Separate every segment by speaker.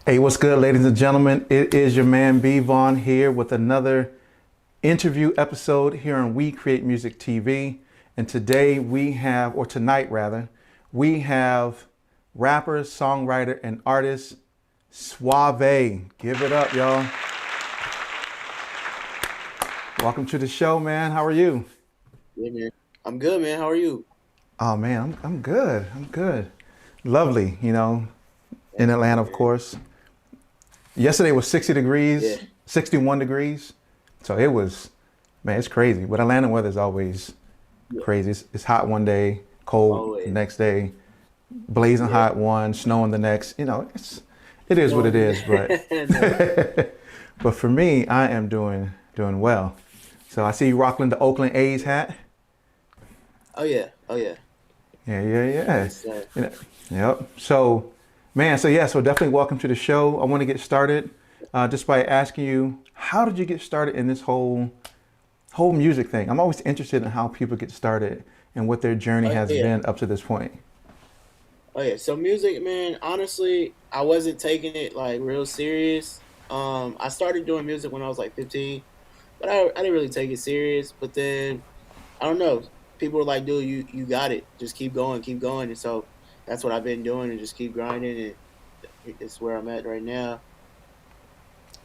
Speaker 1: Hey, what's good, ladies and gentlemen? It is your man B Vaughn here with another interview episode here on We Create Music TV. And today we have, or tonight rather, we have rapper, songwriter, and artist Suavé. Give it up, y'all. Welcome to the show, man. How are you?
Speaker 2: Yeah, man. I'm good, man. How are you?
Speaker 1: Oh man, I'm good. I'm good. Lovely, in
Speaker 2: That's
Speaker 1: Atlanta,
Speaker 2: good,
Speaker 1: of
Speaker 2: man.
Speaker 1: course. Yesterday was 60
Speaker 2: Yeah.
Speaker 1: degrees, 61 degrees. So it was, man, it's crazy. But Atlanta weather is always
Speaker 2: Yeah.
Speaker 1: crazy. It's hot one day, cold the
Speaker 2: Always.
Speaker 1: next day, blazing
Speaker 2: Yeah.
Speaker 1: hot one, snowing the next. It is what
Speaker 2: No,
Speaker 1: it is. But
Speaker 2: no.
Speaker 1: but for me, I am doing well. So I see you rocking the Oakland A's hat.
Speaker 2: Oh yeah. Oh yeah.
Speaker 1: Yeah, yeah, yeah.
Speaker 2: Yes, sir.
Speaker 1: You know, yep. So, man, so definitely welcome to the show. I want to get started just by asking you, how did you get started in this whole music thing? I'm always interested in how people get started and what their journey
Speaker 2: Oh
Speaker 1: has
Speaker 2: yeah.
Speaker 1: been up to this point.
Speaker 2: Oh yeah. So music, man. Honestly, I wasn't taking it like real serious. I started doing music when I was like 15, but I didn't really take it serious. But then I don't know. People were like, "Dude, you got it. Just keep going." And so that's what I've been doing, and just keep grinding, and it's where I'm at right now.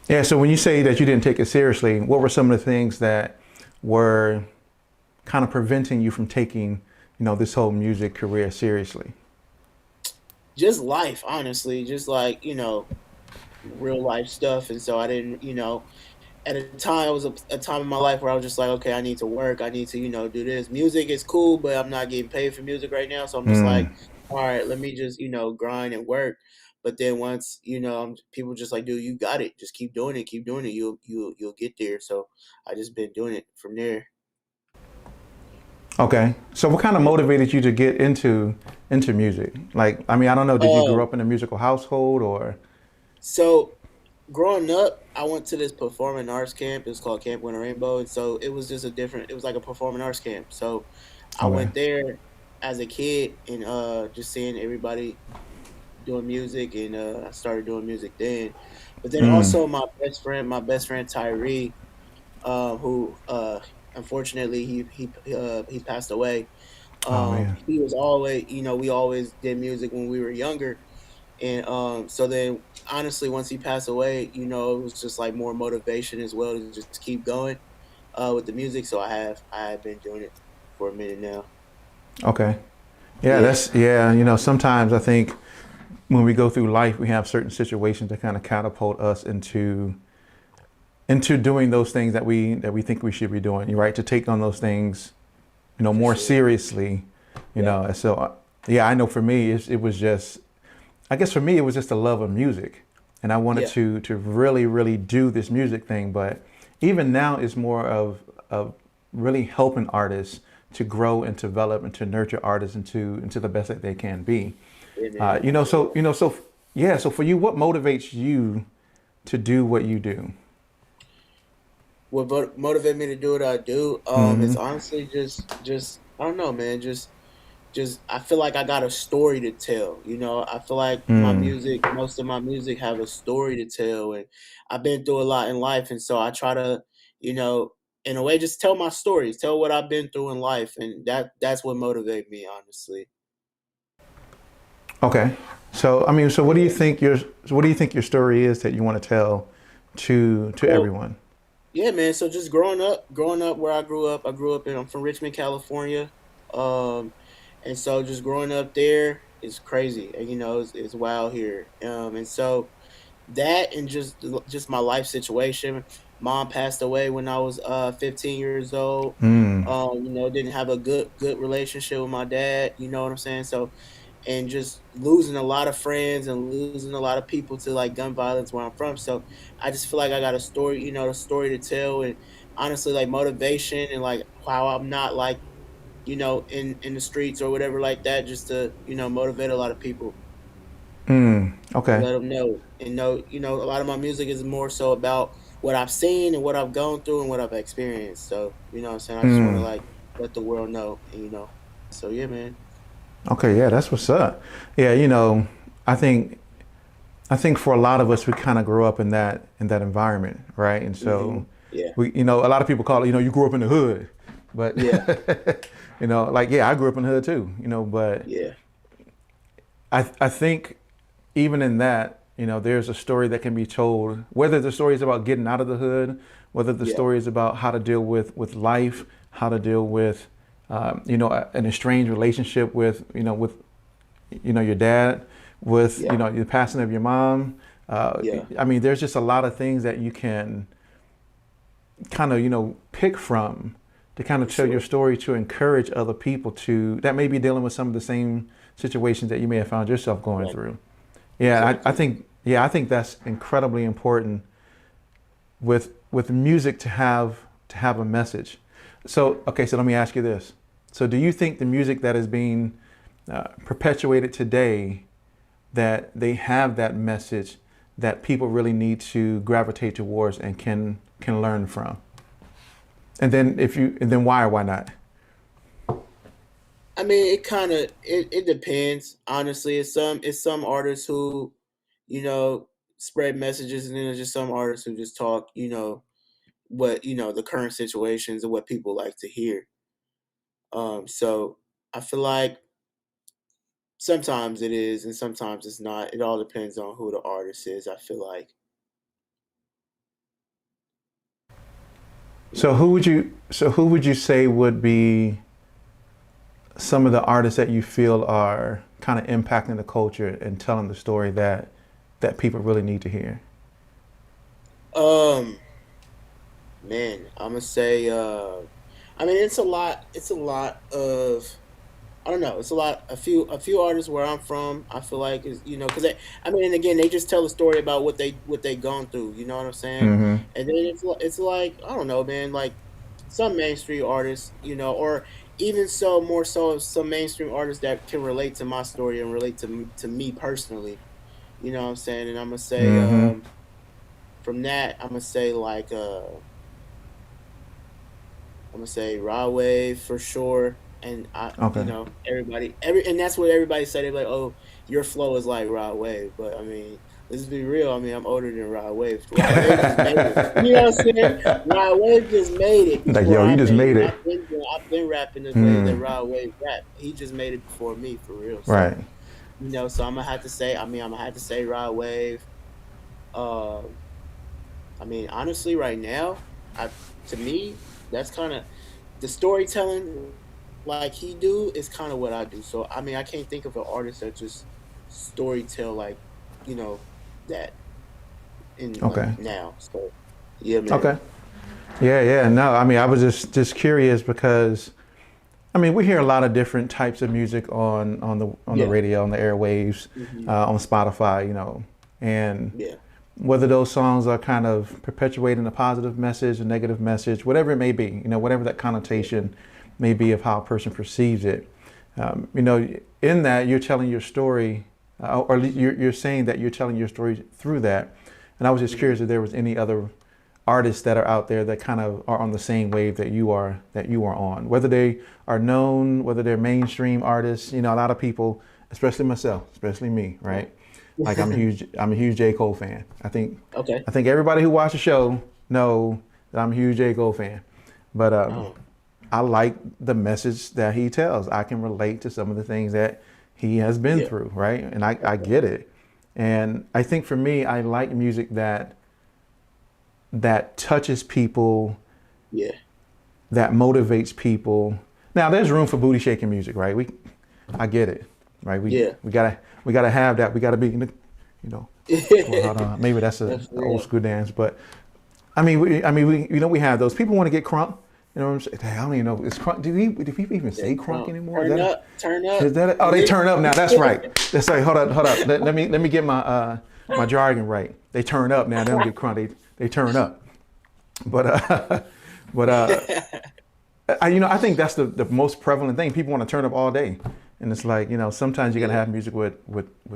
Speaker 1: Yeah. So when you say that you didn't take it seriously, what were some of the things that were kind of preventing you from taking, this whole music career seriously?
Speaker 2: Just life, honestly, just like real life stuff. And so I didn't, at a time, it was a time in my life where I was just like, okay, I need to work, I need to do this. Music is cool, but I'm not getting paid for music right now, so I'm just
Speaker 1: Mm,
Speaker 2: like, all right, let me just grind and work. But then once people just like, dude, you got it, just keep doing it, you'll get there. So I just been doing it from there.
Speaker 1: okay. So what kind of
Speaker 2: Yeah.
Speaker 1: motivated you to get into music? Like, I mean, I don't know, did you grow
Speaker 2: um
Speaker 1: up in a musical household or?
Speaker 2: so growing up, I went to this performing arts camp. It was called Camp Winter Rainbow, and so it was just a different. It was like a performing arts camp. So I
Speaker 1: Okay.
Speaker 2: went there as a kid and just seeing everybody doing music, and I started doing music then. But then
Speaker 1: Mm.
Speaker 2: also my best friend Tyree, who unfortunately he passed away.
Speaker 1: Oh man.
Speaker 2: He was always, we always did music when we were younger, and so then honestly, once he passed away, it was just like more motivation as well to just keep going with the music. So I have been doing it for a minute now.
Speaker 1: Okay. Yeah,
Speaker 2: Yeah,
Speaker 1: yeah, sometimes I think when we go through life, we have certain situations that kind of catapult us into doing those things that we think we should be doing, right? To take on those things,
Speaker 2: for
Speaker 1: more
Speaker 2: sure.
Speaker 1: seriously,
Speaker 2: Yeah,
Speaker 1: And so, yeah, I know for me, it was just, I guess for me, it was just the love of music, and I wanted
Speaker 2: yeah,
Speaker 1: to really, really do this music thing. But even now, it's more of really helping artists to grow and develop and to nurture artists into the best that they can be.
Speaker 2: yeah, man.
Speaker 1: So yeah. So for you, what motivates you to do what you do?
Speaker 2: What motivated me to do what I do? It's
Speaker 1: Hmm.
Speaker 2: honestly just I don't know, man. Just I feel like I got a story to tell. I feel like
Speaker 1: Mm.
Speaker 2: most of my music have a story to tell, and I've been through a lot in life, and so I try to, you know, in a way, just tell my stories, tell what I've been through in life, and that's what motivates me, honestly.
Speaker 1: Okay. So I mean,
Speaker 2: Yeah.
Speaker 1: so what do you think your story is that you want to tell to
Speaker 2: Well,
Speaker 1: everyone?
Speaker 2: yeah, man. So just growing up where I grew up in. I'm from Richmond, California, um, and so just growing up there is crazy. And, it's wild here. And so that and just my life situation. Mom passed away when I was 15 years old.
Speaker 1: Mm.
Speaker 2: Didn't have a good relationship with my dad. You know what I'm saying? So and just losing a lot of friends and losing a lot of people to like gun violence where I'm from. So I just feel like I got a story, a story to tell, and honestly, like motivation and like how I'm not like in the streets or whatever like that, just to motivate a lot of people
Speaker 1: Mm.
Speaker 2: and
Speaker 1: Okay.
Speaker 2: let them know and know. A lot of my music is more so about what I've seen and what I've gone through and what I've experienced. So what I'm saying, I just want to
Speaker 1: Mm.
Speaker 2: like let the world know, and so yeah, man.
Speaker 1: Okay. Yeah, that's what's up. Yeah. I think I think for a lot of us, we kind of grew up in that environment, right? And so
Speaker 2: Yeah.
Speaker 1: we, a lot of people call it, you grew up in the hood, but
Speaker 2: Yeah.
Speaker 1: like, yeah, I grew up in the hood too, but
Speaker 2: Yeah.
Speaker 1: I think even in that, there's a story that can be told, whether the story is about getting out of the hood, whether the
Speaker 2: Yeah.
Speaker 1: story is about how to deal with life, how to deal with, an estranged relationship with your dad, with,
Speaker 2: Yeah.
Speaker 1: the passing of your mom.
Speaker 2: Yeah.
Speaker 1: I mean, there's just a lot of things that you can kind of, pick from to kind of
Speaker 2: For
Speaker 1: tell your
Speaker 2: sure.
Speaker 1: story to encourage other people that may be dealing with some of the same situations that you may have found yourself going
Speaker 2: Right.
Speaker 1: through. Yeah, I
Speaker 2: Exactly.
Speaker 1: think, that's incredibly important with music to have a message. So, okay, so let me ask you this. So do you think the music that is being perpetuated today, that they have that message that people really need to gravitate towards and can learn from? And then why or why not?
Speaker 2: I mean, it depends. Honestly, it's some artists who, you know, spread messages, and then there's just some artists who just talk, what the current situations and what people like to hear. So I feel like sometimes it is, and sometimes it's not. It all depends on who the artist is. I feel like, you
Speaker 1: So
Speaker 2: know.
Speaker 1: who would you say would be some of the artists that you feel are kind of impacting the culture and telling the story that people really need to hear?
Speaker 2: Um, Man, I'm gonna say. I mean, it's a lot. It's a lot of. I don't know. It's a lot. A few artists where I'm from. I feel like is because I mean, and again, they just tell a story about what they gone through. You know what I'm saying?
Speaker 1: Mm-hmm.
Speaker 2: And then it's like I don't know, man. Like some mainstream artists, or even so more so some mainstream artists that can relate to my story and relate to me personally. You know what I'm saying? And I'm gonna say
Speaker 1: Mm-hmm.
Speaker 2: from that, I'm gonna say like I'm gonna say Suavé for sure. And
Speaker 1: Okay.
Speaker 2: and that's what everybody said. They're like, "Oh, your flow is like Suavé," but I mean, let's be real. I mean, I'm older than Suavé. Suavé just made it. You know what I'm saying? Suavé just made it
Speaker 1: Like,
Speaker 2: before
Speaker 1: yo, you
Speaker 2: I
Speaker 1: just
Speaker 2: made
Speaker 1: made
Speaker 2: it.
Speaker 1: it.
Speaker 2: I've been rapping the way that
Speaker 1: Mm.
Speaker 2: Suavé rap. He just made it before me for real. So
Speaker 1: Right.
Speaker 2: so I'm gonna have to say. I mean, I'm gonna have to say Suavé. Um, I mean, honestly, right now, to me, that's kind of the storytelling like he do is kind of what I do. So I mean, I can't think of an artist that just story tell like you know that in like
Speaker 1: Okay.
Speaker 2: now. So yeah, man.
Speaker 1: Okay. Yeah, yeah. No, I mean, I was just curious because I mean, we hear a lot of different types of music on the
Speaker 2: Yeah.
Speaker 1: radio, on the airwaves,
Speaker 2: Hmm.
Speaker 1: on Spotify, and
Speaker 2: Yeah.
Speaker 1: whether those songs are kind of perpetuating a positive message, a negative message, whatever it may be, whatever that
Speaker 2: Yeah.
Speaker 1: connotation may be of how a person perceives it. In that you're telling your story, or you're saying that you're telling your story through that. And I was just
Speaker 2: Hmm.
Speaker 1: curious if there was any other artists that are out there that kind of are on the same wave that you are on, whether they are known, whether they're mainstream artists. A lot of people, especially myself, especially me, right? Like I'm a huge J. Cole fan. I think
Speaker 2: Okay.
Speaker 1: I think everybody who watched the show know that I'm a huge J. Cole fan. But
Speaker 2: Oh,
Speaker 1: I like the message that he tells. I can relate to some of the things that he has been
Speaker 2: yeah.
Speaker 1: through, right? And I
Speaker 2: Okay.
Speaker 1: get it. And I think for me, I like music that touches people,
Speaker 2: Yeah.
Speaker 1: that motivates people. Now, there's room for booty shaking music, right? I get it, right? We
Speaker 2: Yeah.
Speaker 1: we gotta we gotta have that. We gotta be, know. Well, hold on. Maybe that's a
Speaker 2: That's
Speaker 1: old
Speaker 2: real.
Speaker 1: school dance, but we have those. People want to get crunk. You know what I'm saying? Hey, I don't even know. Is crunk? Do people even
Speaker 2: Yeah.
Speaker 1: say crunk anymore?
Speaker 2: Turn up. Turn
Speaker 1: Is
Speaker 2: up.
Speaker 1: that? Oh, they turn up now. That's right. That's right. Hold up. Hold up. Let me get my jargon right. They turn up now. They don't get crunk. They turn up. But but I think that's the most prevalent thing. People want to turn up all day, and it's like sometimes you gotta
Speaker 2: Yeah.
Speaker 1: have music with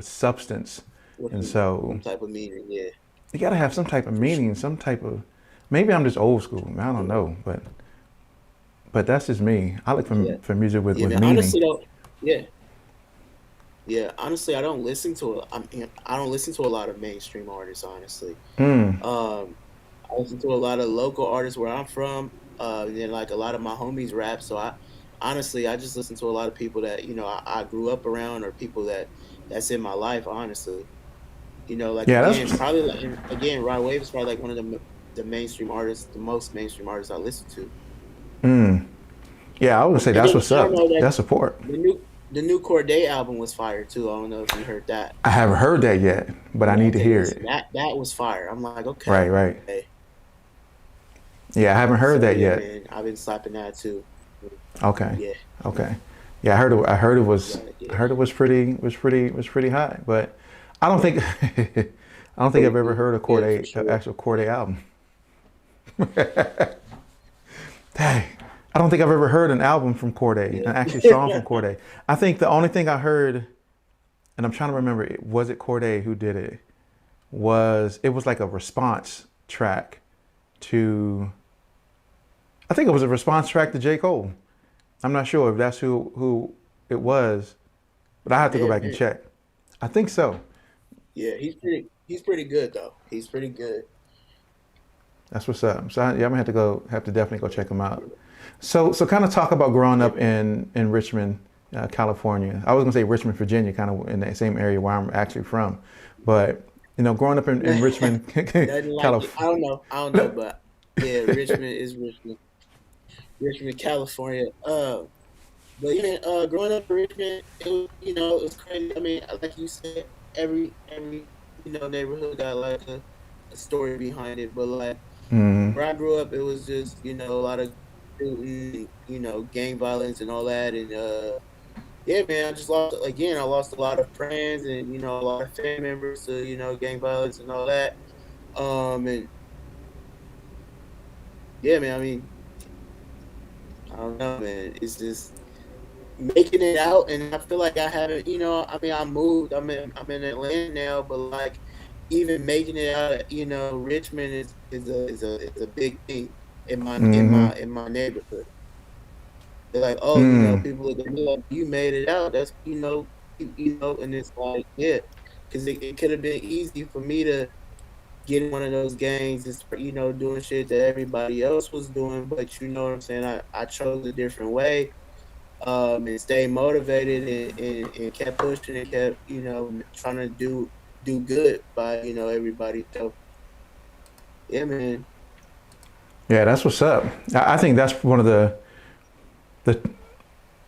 Speaker 1: substance,
Speaker 2: With
Speaker 1: and
Speaker 2: some
Speaker 1: so
Speaker 2: type of meaning. Yeah.
Speaker 1: you gotta have some type of
Speaker 2: For sure.
Speaker 1: meaning, some type of. Maybe I'm just old school. I don't know, but that's just me. I look for
Speaker 2: Yeah.
Speaker 1: for music with
Speaker 2: Yeah,
Speaker 1: with
Speaker 2: man.
Speaker 1: meaning.
Speaker 2: Honestly though, yeah. Yeah, honestly, I don't listen to a lot of mainstream artists, honestly.
Speaker 1: Mm.
Speaker 2: I listen to a lot of local artists where I'm from. And then like a lot of my homies rap. So I honestly I just listen to a lot of people that, I grew up around, or people that's in my life, honestly. Like
Speaker 1: Yeah,
Speaker 2: again,
Speaker 1: that's.
Speaker 2: probably like, and again, Rod Wave is probably like one of the mainstream artists, the most mainstream artists I listen to.
Speaker 1: Mm. Yeah, I would say
Speaker 2: And
Speaker 1: that's
Speaker 2: then
Speaker 1: what's
Speaker 2: I don't
Speaker 1: up.
Speaker 2: know that
Speaker 1: That's support.
Speaker 2: the new Corday album was fire too. I don't know if you heard that.
Speaker 1: I haven't heard that yet, but I
Speaker 2: Yeah,
Speaker 1: need to
Speaker 2: okay,
Speaker 1: hear
Speaker 2: listen,
Speaker 1: it.
Speaker 2: that was fire. I'm like, okay.
Speaker 1: Right, right. Yeah, I haven't heard
Speaker 2: So
Speaker 1: that
Speaker 2: yeah,
Speaker 1: yet.
Speaker 2: man, I've been slapping that too.
Speaker 1: Okay,
Speaker 2: Yeah,
Speaker 1: okay. Yeah, I heard it. I heard it was. I
Speaker 2: yeah,
Speaker 1: heard it was pretty high. But I don't think. I don't think
Speaker 2: pretty
Speaker 1: I've ever
Speaker 2: good.
Speaker 1: heard a
Speaker 2: Yeah, for
Speaker 1: Corday,
Speaker 2: sure.
Speaker 1: actual Corday album. Dang. I don't think I've ever heard an album from Corday, an actual song from
Speaker 2: Yeah.
Speaker 1: Corday. I think the only thing I heard, and I'm trying to remember, was it Corday who did it? It was like a response track to, I think it was a response track to J. Cole. I'm not sure if that's who it was, but I have to go
Speaker 2: Man,
Speaker 1: back and
Speaker 2: man.
Speaker 1: check. I think so.
Speaker 2: Yeah, he's pretty good though. He's pretty good.
Speaker 1: That's what's up. So yeah, I'm gonna have to definitely go check them out. So kind of talk about growing
Speaker 2: Yeah,
Speaker 1: up
Speaker 2: man.
Speaker 1: in Richmond, California. I was gonna say Richmond, Virginia, kind of in the same area where I'm actually from, but growing up in Richmond,
Speaker 2: Nothing like it.
Speaker 1: California.
Speaker 2: I don't know, but yeah, Richmond is Richmond, California. But yeah, growing up in Richmond, it was crazy. I mean, like you said, every neighborhood got like a story behind it. But like
Speaker 1: Mm,
Speaker 2: where I grew up, it was just a lot of shooting, gang violence and all that. And yeah, man, I lost a lot of friends and a lot of family members to gang violence and all that. And yeah, man, I mean, I don't know, man. It's just making it out, and I feel like I haven't. I mean, I moved. I'm in Atlanta now, but like even making it out, Richmond is a big thing in my in
Speaker 1: mm-hmm,
Speaker 2: my in my neighborhood. They're like, oh,
Speaker 1: mm.
Speaker 2: people look at me like you made it out. That's and it's like, yeah, because it could have been easy for me to get in one of those gangs and start, doing shit that everybody else was doing, but you know what I'm saying. I chose a different way, and stayed motivated and kept pushing and kept trying to do good by everybody. So yeah, man.
Speaker 1: Yeah, that's what's up. I think that's one of the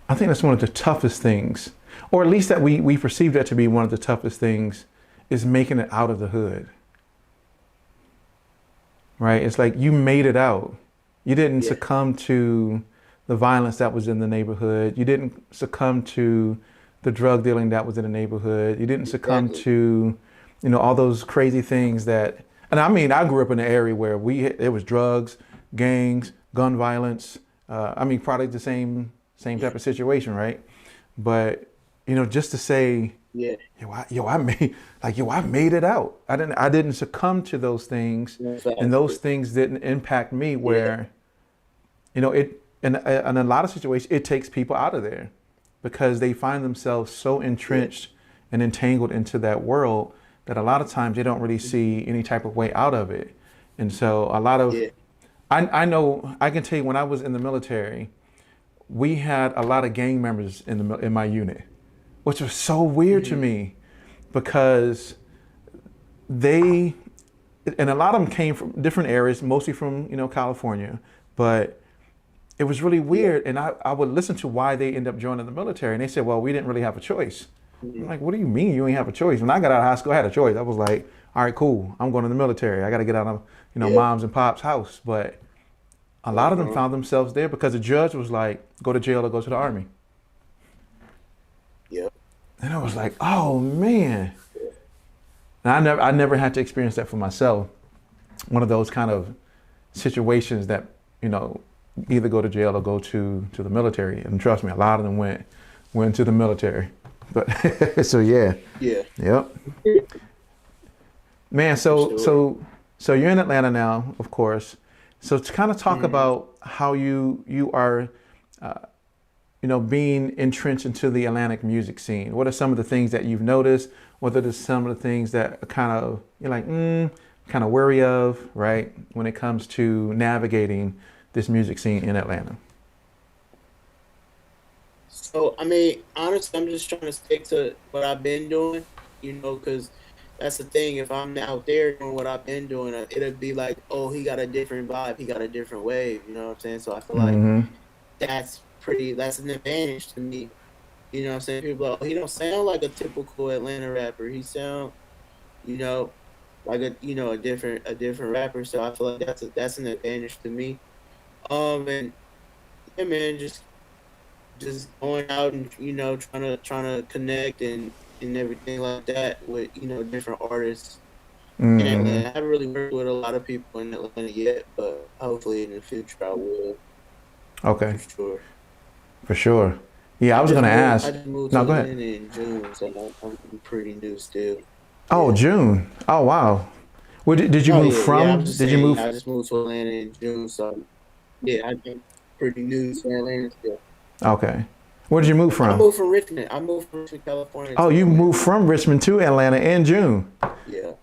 Speaker 1: I think that's one of the toughest things, or at least that we perceive that to be one of the toughest things, is making it out of the hood. Right? It's like you made it out. You didn't
Speaker 2: Yeah,
Speaker 1: succumb to the violence that was in the neighborhood. You didn't succumb to the drug dealing that was in the neighborhood. You didn't succumb
Speaker 2: exactly.
Speaker 1: to, all those crazy things that. And I mean, I grew up in an area where it was drugs, gangs, gun violence. I mean, probably the same
Speaker 2: Yeah,
Speaker 1: type of situation, right? But just to say,
Speaker 2: yeah,
Speaker 1: I made I made it out. I didn't succumb to those things, and those
Speaker 2: exactly.
Speaker 1: things didn't impact me.
Speaker 2: Yeah,
Speaker 1: Where it in a lot of situations it takes people out of there because they find themselves so
Speaker 2: yeah,
Speaker 1: entrenched and entangled into that world that a lot of times they don't really see any type of way out of it. And so a lot of
Speaker 2: yeah,
Speaker 1: I know I can tell you when I was in the military, we had a lot of gang members in my unit, which was so weird to
Speaker 2: hmm
Speaker 1: me because they and a lot of them came from different areas, mostly from California, but it was really
Speaker 2: yeah,
Speaker 1: weird. And I would listen to why they end up joining the military, and they said, "Well, we didn't really have a choice." I'm
Speaker 2: hmm
Speaker 1: like, "What do you mean you ain't have a choice?" When I got out of high school, I had a choice. I was like, "All right, cool, I'm going to the military. I got to get out of
Speaker 2: yeah,
Speaker 1: mom's and pop's house." But a lot of them
Speaker 2: uh-huh,
Speaker 1: found themselves there because the judge was like, "Go to jail or go to the army,"
Speaker 2: yeah,
Speaker 1: and I was like, "Oh man." And I never had to experience that for myself. One of those kind of situations that you know either go to jail or go to the military. And trust me, a lot of them went to the military. But so yeah,
Speaker 2: yeah,
Speaker 1: yep, man.
Speaker 2: for
Speaker 1: So
Speaker 2: sure.
Speaker 1: so so you're in Atlanta now, of course. So to kind of talk
Speaker 2: hmm
Speaker 1: about how you are, being entrenched into the Atlantic music scene? What are some of the things that you've noticed? What are some of the things that kind of you're like, kind of wary of, right? When it comes to navigating this music scene in Atlanta.
Speaker 2: So, I mean, honestly, I'm just trying to stick to what I've been doing, because that's the thing. If I'm out there doing what I've been doing, it'll be like, oh, he got a different vibe, he got a different wave. You know what I'm saying? So I feel like
Speaker 1: Mm-hmm.
Speaker 2: that's an advantage to me. You know what I'm saying? People are like, oh, he don't sound like a typical Atlanta rapper. He sound, you know, like a different rapper. So I feel like that's an advantage to me. And yeah, man, just going out and trying to connect and everything like that with different artists in
Speaker 1: Mm-hmm.
Speaker 2: Atlanta. I haven't really worked with a lot of people in Atlanta yet, but hopefully in the future I will
Speaker 1: Okay,
Speaker 2: for sure.
Speaker 1: for sure. Yeah, I
Speaker 2: I
Speaker 1: was
Speaker 2: just
Speaker 1: gonna
Speaker 2: moved. I
Speaker 1: ask.
Speaker 2: just moved to
Speaker 1: No, go ahead.
Speaker 2: Atlanta in June, so I'm pretty new still.
Speaker 1: Oh,
Speaker 2: Yeah.
Speaker 1: June. Oh, wow. Where did you
Speaker 2: Oh
Speaker 1: move
Speaker 2: yeah, yeah. I'm
Speaker 1: from?
Speaker 2: just
Speaker 1: Did you
Speaker 2: saying.
Speaker 1: move?
Speaker 2: Yeah, I just moved to Atlanta in June, so yeah, I'm pretty new to Atlanta still.
Speaker 1: Okay. Where did you move
Speaker 2: I
Speaker 1: from?
Speaker 2: moved from Richmond. I moved from Richmond, California
Speaker 1: Oh,
Speaker 2: to
Speaker 1: you
Speaker 2: Atlanta.
Speaker 1: moved from Richmond to Atlanta in June.
Speaker 2: Yeah.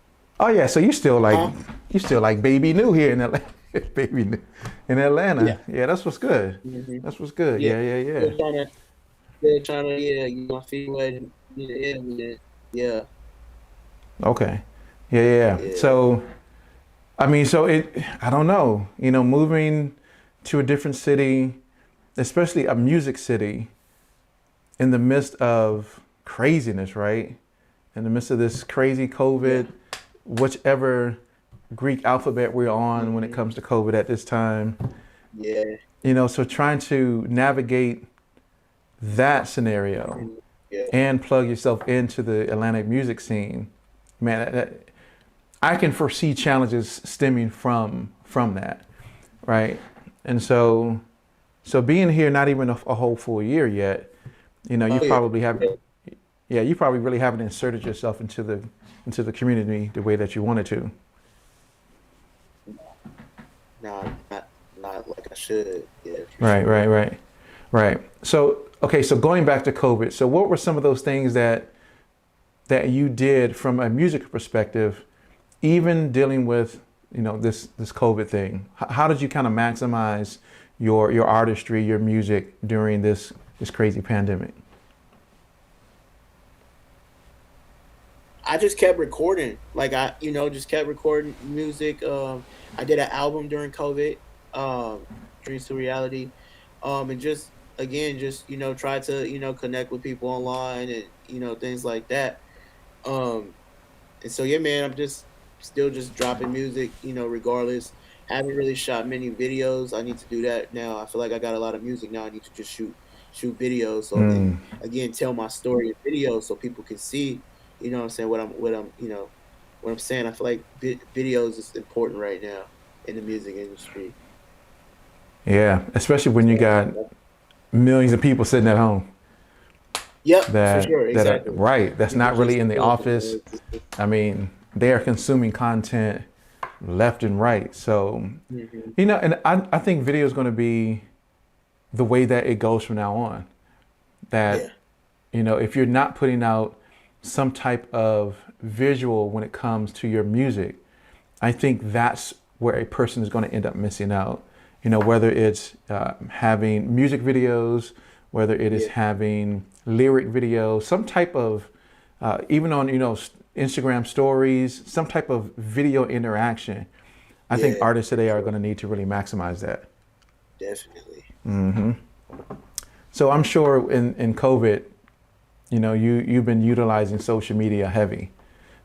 Speaker 1: Oh yeah, so
Speaker 2: Huh?
Speaker 1: you still like baby new here in Atlanta. Baby new in
Speaker 2: Yeah.
Speaker 1: Atlanta. Yeah, that's what's good.
Speaker 2: hmm
Speaker 1: That's what's good.
Speaker 2: Yeah.
Speaker 1: Yeah, yeah, yeah.
Speaker 2: Still trying to, yeah, feet wet and yeah, man. Yeah.
Speaker 1: Okay. Yeah, yeah, yeah.
Speaker 2: Yeah.
Speaker 1: So I mean, I don't know, moving to a different city, especially a music city in the midst of craziness, right? In the midst of this crazy
Speaker 2: Yeah.
Speaker 1: COVID, whichever Greek alphabet we're on when it
Speaker 2: hmm
Speaker 1: comes to COVID at this time,
Speaker 2: Yeah.
Speaker 1: so trying to navigate that scenario
Speaker 2: Yeah.
Speaker 1: and plug yourself into the Atlantic music scene, man, I can foresee challenges stemming from that, right? And so being here not even a whole full year yet, you
Speaker 2: Oh yeah.
Speaker 1: probably
Speaker 2: Yeah.
Speaker 1: haven't, yeah, you probably really haven't inserted yourself into the community the way that you wanted to.
Speaker 2: Nah, not like I should. Yeah, for
Speaker 1: Right,
Speaker 2: sure.
Speaker 1: right, right, right. So okay, so going back to COVID, so what were some of those things that you did from a music perspective, even dealing with this COVID thing? How did you kind of maximize your artistry, your music during this crazy pandemic?
Speaker 2: I just kept recording. Like just kept recording music. I did an album during COVID, Dreams to Reality. And just again, just try to connect with people online and things like that. Um, and so yeah, man, I'm just still just dropping music, regardless. Haven't really shot many videos. I need to do that now. I feel like I got a lot of music now. I need to just shoot videos so and
Speaker 1: Mm,
Speaker 2: again tell my story in videos so people can see, what I'm saying, what I'm saying. I feel like videos is important right now in the music industry.
Speaker 1: yeah, especially when you
Speaker 2: So
Speaker 1: got millions of people sitting at home
Speaker 2: yep, for
Speaker 1: that
Speaker 2: sure,
Speaker 1: that are
Speaker 2: exactly.
Speaker 1: right. That's
Speaker 2: People
Speaker 1: not really
Speaker 2: just
Speaker 1: in the office. I mean, they are consuming content left and right. So,
Speaker 2: Mhm.
Speaker 1: and I think video is going to be the way that it goes from now on. That,
Speaker 2: Yeah,
Speaker 1: if you're not putting out some type of visual when it comes to your music, I think that's where a person is going to end up missing out. Whether it's having music videos, whether it is
Speaker 2: yeah,
Speaker 1: having lyric videos, some type of, even on, Instagram stories, some type of video interaction. I think
Speaker 2: yeah,
Speaker 1: artists
Speaker 2: for
Speaker 1: today are
Speaker 2: sure,
Speaker 1: going to need to really maximize that.
Speaker 2: definitely.
Speaker 1: So I'm sure in COVID, you've been utilizing social media heavy.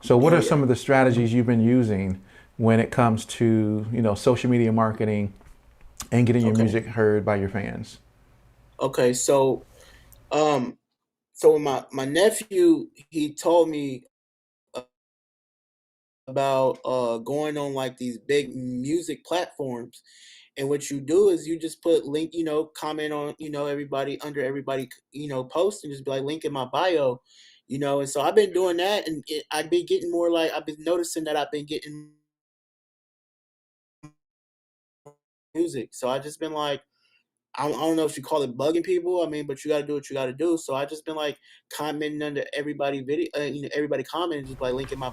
Speaker 1: So what
Speaker 2: Oh
Speaker 1: are
Speaker 2: yeah.
Speaker 1: some of the strategies you've been using when it comes to, social media marketing and getting your
Speaker 2: Okay.
Speaker 1: music heard by your fans?
Speaker 2: Okay. Um, so my nephew, he told me about going on like these big music platforms, and what you do is you just put link, comment on everybody under everybody post and just be like link in my bio, and so I've been doing that, and I've been getting more, like I've been noticing that I've been getting music, so I just been like I don't know if you call it bugging people. I mean, but you got to do what you got to do. So I just been like commenting under everybody video, everybody commenting just by linking my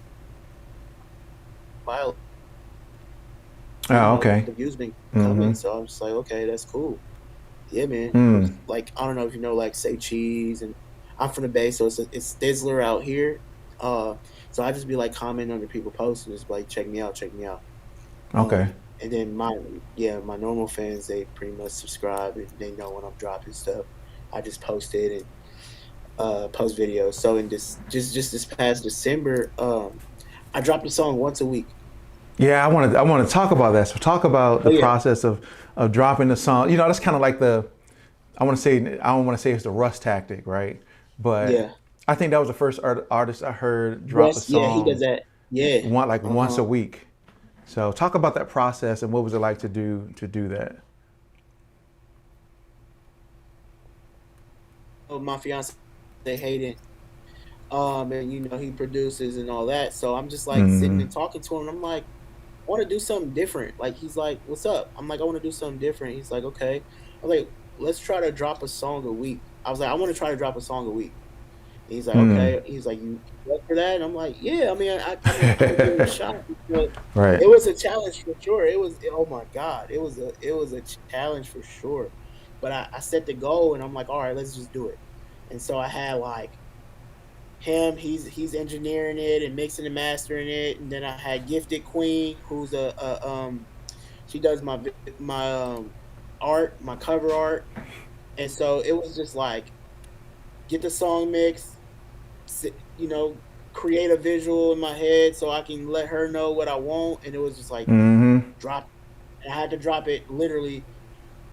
Speaker 2: bio.
Speaker 1: Oh, okay.
Speaker 2: The views been
Speaker 1: Mm-hmm.
Speaker 2: coming, so I'm just like, okay, that's cool. Yeah, man.
Speaker 1: Mm.
Speaker 2: Like I don't know if you know like Say Cheese, and I'm from the Bay, so it's Thizzler out here. So I just be like commenting under people posting, just like check me out, check me out.
Speaker 1: Okay.
Speaker 2: And then my normal fans, they pretty much subscribe and they know when I'm dropping stuff. I just post it and post videos. So in this just this past December, I dropped a song once a week.
Speaker 1: Yeah, I want to talk about that. So talk about
Speaker 2: Oh
Speaker 1: the
Speaker 2: yeah,
Speaker 1: process of dropping the song. You know, that's kind of like the I don't want to say it's the Russ tactic, right? But
Speaker 2: yeah.
Speaker 1: I think that was the first artist I heard drop a
Speaker 2: Yes, yeah, he does
Speaker 1: song
Speaker 2: that. Yeah.
Speaker 1: once a
Speaker 2: Uh-huh.
Speaker 1: week. So talk about that process and what was it like to do that?
Speaker 2: Oh, my fiance, they hate it. And he produces and all that. So I'm just like sitting
Speaker 1: Mm-hmm.
Speaker 2: and talking to him. I'm like, I want to do something different. Like he's like, "What's up?" I'm like, "I want to do something different." He's like, "Okay." I'm like, "Let's try to drop a song a week." I was like, "I want to try to drop a song a week." And he's like,
Speaker 1: Mm.
Speaker 2: "Okay." He's like, "You up for that?" And I'm like, "Yeah." I mean, I'm gonna give it a shot. But
Speaker 1: Right.
Speaker 2: it was a challenge for sure. Oh my god, it was a challenge for sure. But I set the goal, and I'm like, "All right, let's just do it." And so I had like him, he's engineering it and mixing and mastering it, and then I had Gifted Queen, who's she does my art, my cover art, and so it was just like get the song mixed, you know, create a visual in my head so I can let her know what I want, and it was just like
Speaker 1: Mm-hmm.
Speaker 2: drop. And I had to drop it literally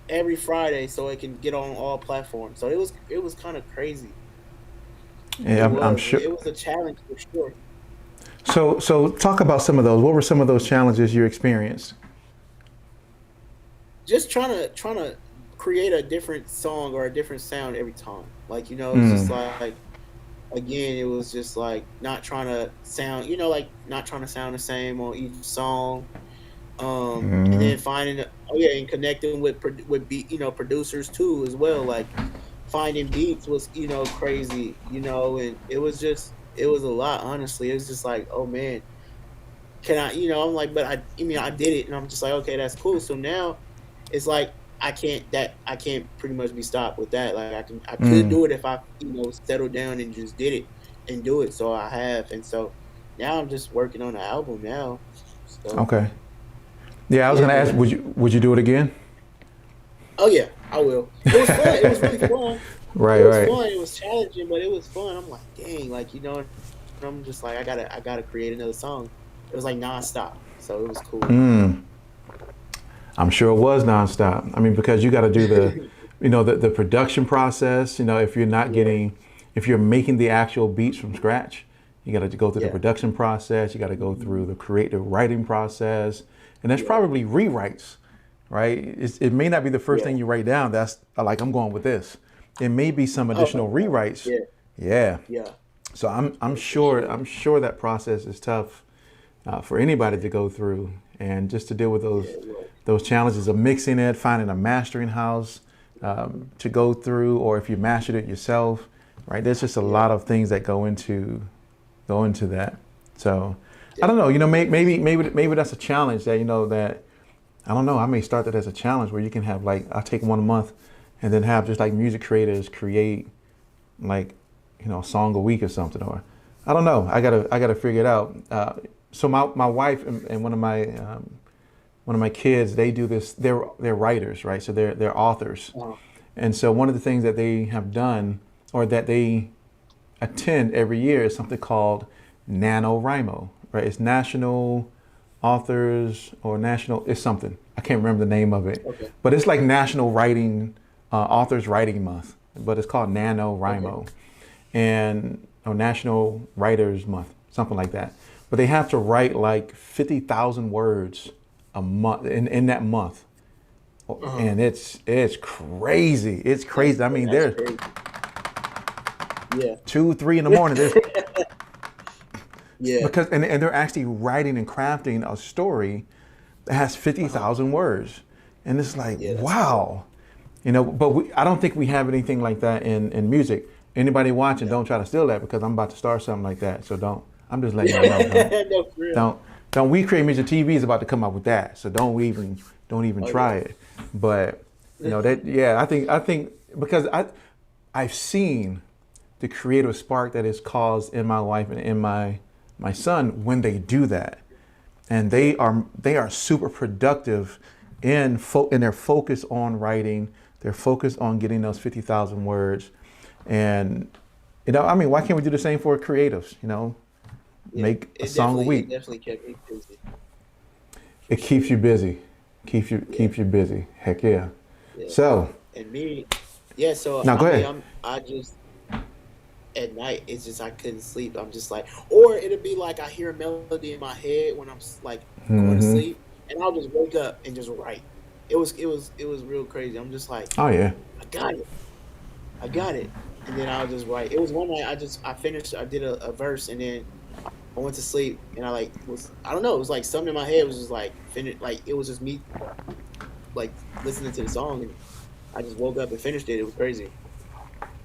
Speaker 2: every Friday so it can get on all platforms. So it was kind of crazy.
Speaker 1: Yeah, I'm sure.
Speaker 2: It was a challenge for sure.
Speaker 1: So talk about some of those. What were some of those challenges you experienced?
Speaker 2: Just trying to create a different song or a different sound every time. Like, it's just
Speaker 1: Mm.
Speaker 2: like again, it was just like not trying to sound, like not trying to sound the same on each song. And
Speaker 1: Mm-hmm.
Speaker 2: then finding oh yeah, and connecting with beat, producers too as well. Like finding beats was, crazy, and it was a lot, honestly. It was just like, oh man, can I, I'm like, but I mean, I did it, and I'm just like, okay, that's cool. So now it's like I can't pretty much be stopped with that. Like I could
Speaker 1: Mm.
Speaker 2: do it if I settled down and just did it and do it. So I have, and so now I'm just working on an album now. So
Speaker 1: Okay. Yeah, I was
Speaker 2: yeah,
Speaker 1: gonna ask,
Speaker 2: man.
Speaker 1: would you do it again?
Speaker 2: Oh yeah, I will. It was fun. It was really fun.
Speaker 1: Right,
Speaker 2: It was
Speaker 1: right.
Speaker 2: fun. It was challenging, but it was fun. I'm like, dang, like and I'm just like, I gotta create another song. It was like nonstop, so it was cool.
Speaker 1: Mm. I'm sure it was nonstop. I mean, because you got to do the production process. You know, if you're not
Speaker 2: Yeah,
Speaker 1: getting, if you're making the actual beats from scratch, you got to go through the
Speaker 2: yeah,
Speaker 1: production process. You got to go through the creative writing process, and there's
Speaker 2: yeah,
Speaker 1: probably rewrites, right? It may not be the first
Speaker 2: yeah.
Speaker 1: thing you write down. That's like I'm going with this. It may be some
Speaker 2: Oh
Speaker 1: additional
Speaker 2: no,
Speaker 1: rewrites.
Speaker 2: yeah,
Speaker 1: Yeah.
Speaker 2: yeah,
Speaker 1: So I'm
Speaker 2: yeah, for
Speaker 1: sure
Speaker 2: sure.
Speaker 1: I'm sure that process is tough for anybody
Speaker 2: Yeah,
Speaker 1: to go through, and just to deal with
Speaker 2: yeah, it was.
Speaker 1: those challenges of mixing it, finding a mastering house to go through, or if you mastered it yourself, right? There's just a
Speaker 2: Yeah,
Speaker 1: lot of things that go into that. So I don't know,
Speaker 2: definitely is.
Speaker 1: maybe that's a challenge that that I don't know. I may start that as a challenge where you can have like I'll take 1 month, and then have just like music creators create like a song a week or something, or I don't know. I gotta figure it out. So my wife and one of my kids, they do this. They're writers, right? So they're authors,
Speaker 2: Uh,
Speaker 1: and so one of the things that they have done, or that they attend every year, is something called NaNoWriMo, right? It's National Authors, or National, it's something. I can't remember the name of it,
Speaker 2: okay,
Speaker 1: but it's like National Writing, Authors Writing Month, but it's called
Speaker 2: okay,
Speaker 1: NaNoWriMo, and or National Writers Month, something like that. But they have to write like 50,000 words a month in that month,
Speaker 2: uh,
Speaker 1: and it's crazy. It's
Speaker 2: that's
Speaker 1: crazy. I mean,
Speaker 2: that's
Speaker 1: they're
Speaker 2: crazy. Yeah,
Speaker 1: 2, 3 in the morning. There's
Speaker 2: yeah,
Speaker 1: because and they're actually writing and crafting a story that has fifty
Speaker 2: uh-huh.
Speaker 1: thousand words, and it's like
Speaker 2: Yeah, that's a lot.
Speaker 1: wow. But I don't think we have anything like that in music. Anybody watching, don't try to steal that because I'm about to start something like that. So don't. I'm just letting y'all know.
Speaker 2: No, for real.
Speaker 1: Don't We Create Music TV is about to come up with that. So don't even try it. But I think because I've seen the creative spark that is caused in my wife and in my son when they do that, and they are super productive in their focus on writing. They're focused on getting those 50,000 words, and why can't we do the same for creatives? Make a song a week.
Speaker 2: It definitely kept me busy.
Speaker 1: It keeps you busy. Keeps you busy. Heck yeah.
Speaker 2: Yeah.
Speaker 1: So.
Speaker 2: And me, yeah. So
Speaker 1: now go ahead.
Speaker 2: I just at night it's just I couldn't sleep. I'm just like, or it'll be like I hear a melody in my head when I'm like going to sleep, and I'll just wake up and just write. It was real crazy. I'm just like,
Speaker 1: oh yeah,
Speaker 2: I got it, and then I'll just write. It was one night I finished. I did a verse, and then I went to sleep, and I don't know. It was like something in my head was just like finished. Like it was just me, like listening to the song, and I just woke up and finished it. It was crazy.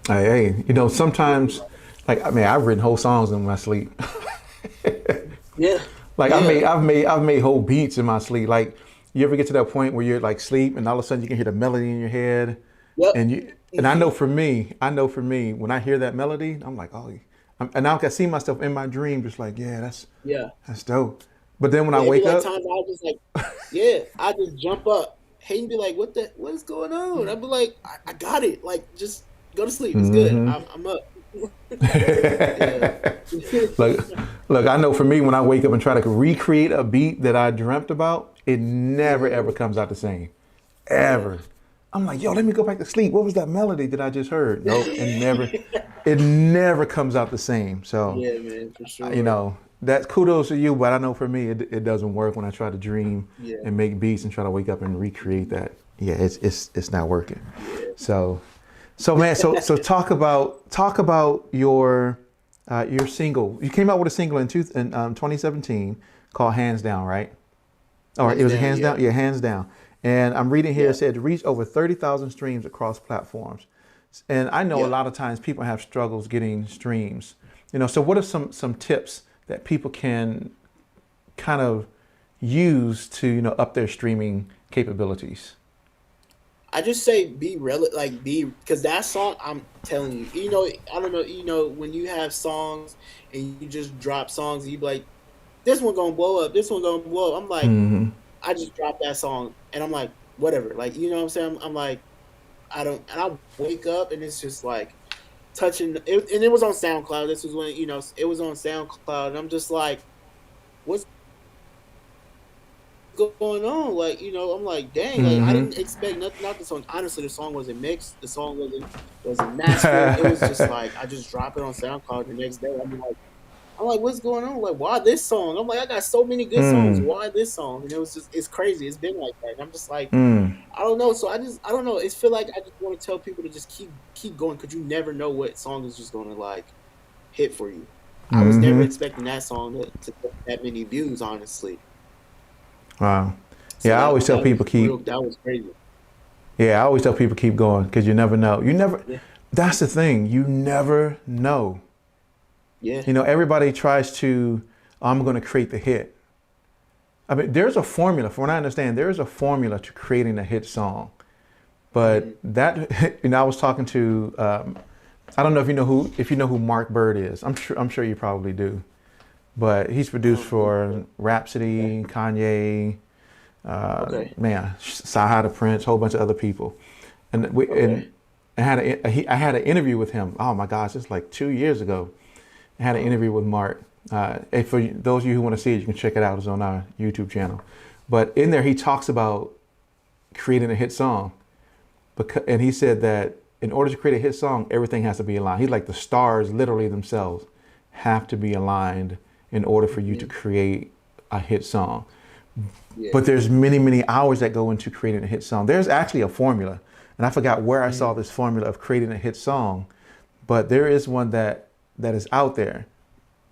Speaker 1: Hey, sometimes, I've written whole songs in my sleep.
Speaker 2: Yeah.
Speaker 1: I've made whole beats in my sleep. Like, you ever get to that point where you're like sleep, and all of a sudden you can hear the melody in your head,
Speaker 2: yep.
Speaker 1: and I know for me, when I hear that melody, I'm like, oh, and now I can see myself in my dream, just like, that's dope. But then when I wake up,
Speaker 2: times I'll just I just jump up. Hey, and be like, what is going on? I'd be like, I got it. Like, just go to sleep. It's good. I'm up.
Speaker 1: Look, I know for me, when I wake up and try to recreate a beat that I dreamt about, it never ever comes out the same. Ever. I'm like, let me go back to sleep. What was that melody that I just heard? Nope, it never comes out the same. So
Speaker 2: yeah, man, for sure.
Speaker 1: That's kudos to you, but I know for me it doesn't work when I try to dream and make beats and try to wake up and recreate that. Yeah, it's not working.
Speaker 2: Yeah.
Speaker 1: So man, so talk about your single. You came out with a single in 2017 called Hands Down, right? Or it was Hands Down? Yeah, Hands Down. And I'm reading here, it said to reach over 30,000 streams across platforms. And I know a lot of times people have struggles getting streams. So what are some tips that people can kind of use to, up their streaming capabilities?
Speaker 2: I just say because that song, I'm telling you, I don't know, when you have songs and you just drop songs and you be like, this one gonna blow up, this one gonna blow up. I'm like, I just dropped that song and I'm like, whatever. Like, you know what I'm saying? I'm like, and I wake up and it's just like touching, and it was on SoundCloud. This was when, it was on SoundCloud, and I'm just like, what's going on? Like, I'm like, dang, like I didn't expect nothing out the song. Honestly, the song wasn't mixed, the song wasn't mastered. It was just like I just drop it on SoundCloud the next day. I'm like, what's going on? Like, why this song? I'm like, I got so many good songs. Why this song? And it was just, it's crazy. It's been like that. And I'm just like, I don't know. So I don't know. It's feel like I just want to tell people to just keep going, because you never know what song is just going to like hit for you. I was never expecting that song to get that many views, honestly.
Speaker 1: Wow. So I always tell people
Speaker 2: that was crazy.
Speaker 1: Yeah, I always tell people keep going, because you never know. That's the thing. You never know.
Speaker 2: Yeah.
Speaker 1: Everybody tries to, I'm going to create the hit. I mean, there's a formula. From what I understand, there's a formula to creating a hit song. But that, I was talking to, I don't know if you know who Mark Bird is. I'm sure you probably do. But he's produced for Rhapsody, Kanye, Saha the Prince, a whole bunch of other people. And I had an interview with him. Oh my gosh, it's like 2 years ago. I had an interview with Mark. And for those of you who want to see it, you can check it out. It's on our YouTube channel. But in there, he talks about creating a hit song. And he said that in order to create a hit song, everything has to be aligned. He's like, the stars literally themselves have to be aligned in order for you to create a hit song. Yeah. But there's many, many hours that go into creating a hit song. There's actually a formula. And I forgot where I saw this formula of creating a hit song. But there is one that is out there.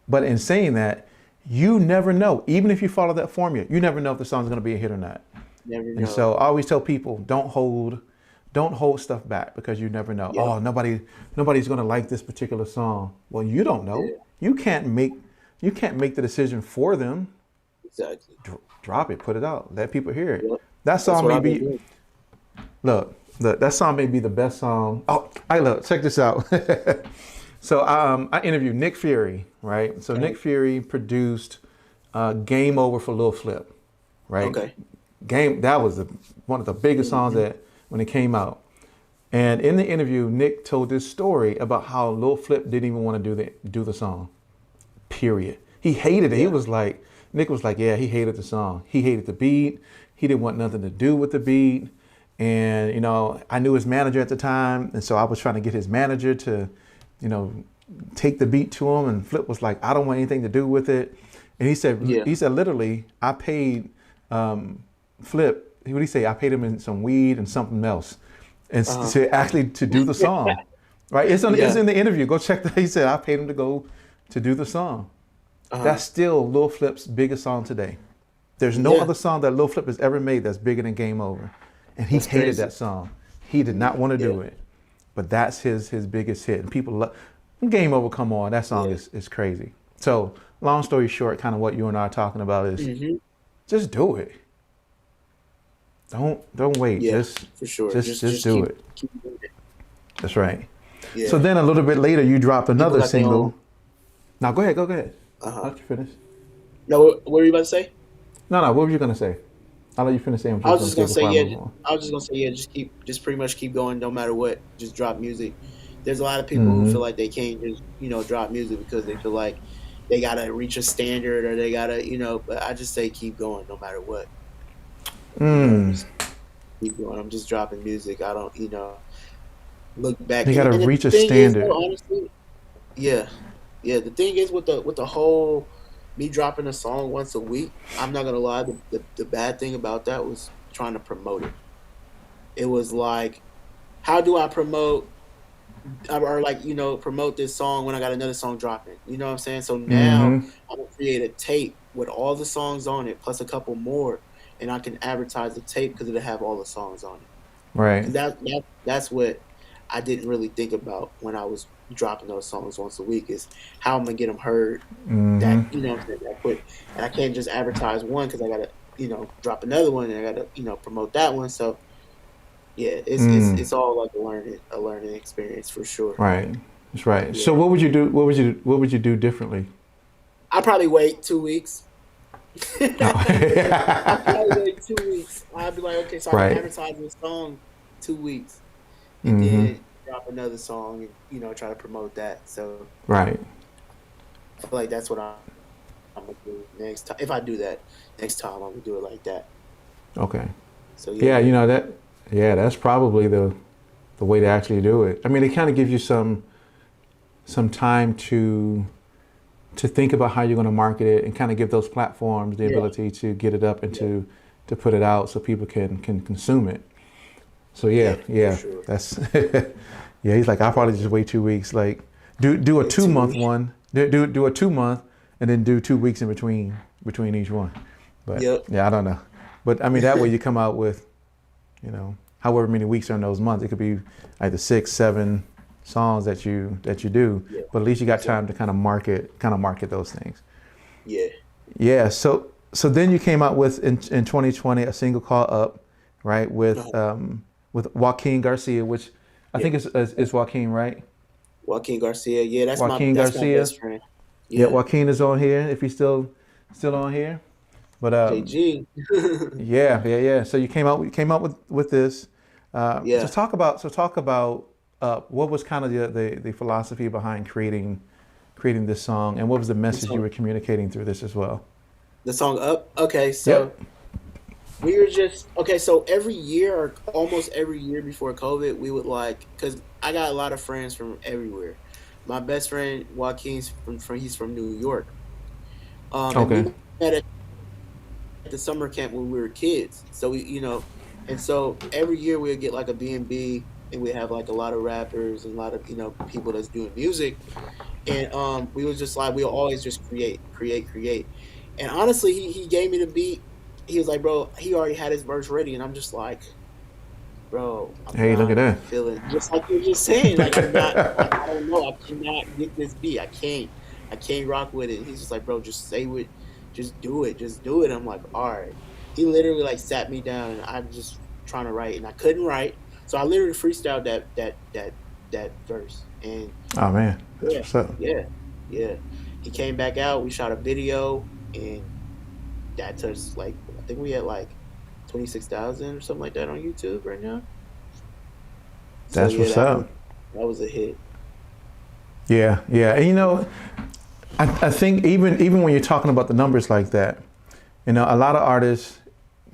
Speaker 1: But in saying that, you never know. Even if you follow that formula, you never know if the song's going to be a hit or not.
Speaker 2: Never know.
Speaker 1: And so I always tell people, don't hold don't hold stuff back because you never know.
Speaker 2: Yep.
Speaker 1: Oh, nobody's gonna like this particular song. Well, you don't know.
Speaker 2: Yeah.
Speaker 1: You can't make the decision for them.
Speaker 2: Exactly.
Speaker 1: Drop it, put it out, let people hear it.
Speaker 2: Yep.
Speaker 1: That
Speaker 2: That's
Speaker 1: song
Speaker 2: what
Speaker 1: may
Speaker 2: I've been
Speaker 1: be
Speaker 2: doing.
Speaker 1: look, that song may be the best song. Oh, I look, check this out. So I interviewed Nick Fury, right? So
Speaker 2: Okay.
Speaker 1: Nick Fury produced Game Over for Lil Flip, right?
Speaker 2: Okay.
Speaker 1: That was one of the biggest songs that when it came out. And in the interview, Nick told this story about how Lil Flip didn't even want to do the song. Period. He hated it.
Speaker 2: Yeah.
Speaker 1: Nick was like, yeah, he hated the song. He hated the beat. He didn't want nothing to do with the beat. And, you know, I knew his manager at the time. And so I was trying to get his manager to, you know, take the beat to him. And Flip was like, I don't want anything to do with it. And he said,
Speaker 2: Yeah.
Speaker 1: literally, I paid Flip, what did he say? I paid him in some weed and something else. And to do the song. Right? It's in the interview. Go check that. He said, I paid him to do the song. That's still Lil Flip's biggest song today. There's no other song that Lil Flip has ever made that's bigger than Game Over. And he hated that song. He did not want to do it. But that's his biggest hit. And people love Game Over, come on. That song is crazy. So long story short, kind of what you and I are talking about is just do it. Don't wait.
Speaker 2: Yeah,
Speaker 1: just
Speaker 2: for sure.
Speaker 1: Just do it.
Speaker 2: Keep doing it.
Speaker 1: That's right.
Speaker 2: Yeah.
Speaker 1: So then a little bit later, you dropped another
Speaker 2: got their
Speaker 1: single.
Speaker 2: own-
Speaker 1: Now go ahead. I'll let you finish.
Speaker 2: No, what were you about to say?
Speaker 1: No. What were you gonna say? I'll let you finish saying what
Speaker 2: I
Speaker 1: you
Speaker 2: was
Speaker 1: were
Speaker 2: just gonna say,
Speaker 1: before I move on.
Speaker 2: I was just gonna say, just pretty much keep going, no matter what. Just drop music. There's a lot of people who feel like they can't just, drop music because they feel like they gotta reach a standard or they gotta, But I just say keep going, no matter what. Just keep going. I'm just dropping music. I don't, look back.
Speaker 1: You gotta
Speaker 2: And the
Speaker 1: reach a
Speaker 2: thing is,
Speaker 1: standard.
Speaker 2: though, honestly, yeah. The thing is with the whole me dropping a song once a week, I'm not gonna lie. The bad thing about that was trying to promote it. It was like, how do I promote or promote this song when I got another song dropping? You know what I'm saying? So now I'm gonna create a tape with all the songs on it plus a couple more, and I can advertise the tape because it'll have all the songs on it.
Speaker 1: Right.
Speaker 2: And that's what I didn't really think about when I was dropping those songs once a week, is how I'm gonna get them heard. That that quick, and I can't just advertise one because I gotta drop another one and I gotta promote that one. So yeah, it's all like a learning experience for sure.
Speaker 1: Right. That's right.
Speaker 2: Yeah.
Speaker 1: So what would you do? What would you do differently?
Speaker 2: I'd probably wait 2 weeks. I'd probably wait 2 weeks. I'd be like, okay, so I can advertise this song 2 weeks, and then drop another song and try to promote that. So
Speaker 1: Right.
Speaker 2: I feel like that's what I'm gonna do next time. If I do that next time, I'm gonna do it like that.
Speaker 1: Okay.
Speaker 2: So
Speaker 1: Yeah, that's probably the way to actually do it. I mean, it kind of gives you some time to think about how you're going to market it and kind of give those platforms the ability to get it up and to put it out so people can consume it. So for sure. That's he's like, I'll probably just wait 2 weeks. Like do a 2 month one, do a 2 month and then do 2 weeks in between each one. But I don't know. But I mean, that way you come out with, however many weeks are in those months. It could be either 6, 7 songs that you do, but at least you got time to kind of market those things. Yeah. So then you came out with in 2020 a single called Up, right? With Joaquín Garcia, which I think is Joaquín, right?
Speaker 2: Joaquín Garcia. Yeah, that's
Speaker 1: Joaquín
Speaker 2: my
Speaker 1: Garcia.
Speaker 2: best friend.
Speaker 1: Yeah, Joaquín is on here if he's still on here. But
Speaker 2: JG.
Speaker 1: yeah. So you came out with this. So talk about what was kind of the philosophy behind creating this song, and what was the message you were communicating through this as well?
Speaker 2: The song Up? Okay, so we were just, so every year or almost every year before COVID, we would because I got a lot of friends from everywhere. My best friend Joaquín's he's from New York. And we met at the summer camp when we were kids. So and so every year we would get like a B&B, and we have like a lot of rappers and a lot of people that's doing music, and we was just like, we'll always just create. And honestly, he gave me the beat. He was like, bro, he already had his verse ready, and I'm just like, bro, I'm
Speaker 1: Hey, look at
Speaker 2: not
Speaker 1: that.
Speaker 2: feeling just like you're just saying. Like I'm not. I don't know. I cannot get this beat. I can't. I can't rock with it. And he's just like, bro, just say what. Just do it. Just do it. I'm like, all right. He literally like sat me down, and I'm just trying to write, and I couldn't write, so I literally freestyled that verse, and
Speaker 1: Oh man, that's
Speaker 2: yeah,
Speaker 1: what's up.
Speaker 2: yeah, yeah. He came back out. We shot a video, and that touched like I think we had like 26,000 or something like that on YouTube right now. So
Speaker 1: That's
Speaker 2: yeah,
Speaker 1: what's up.
Speaker 2: that was a hit.
Speaker 1: Yeah, yeah. And you know, I think even when you're talking about the numbers like that, you know, a lot of artists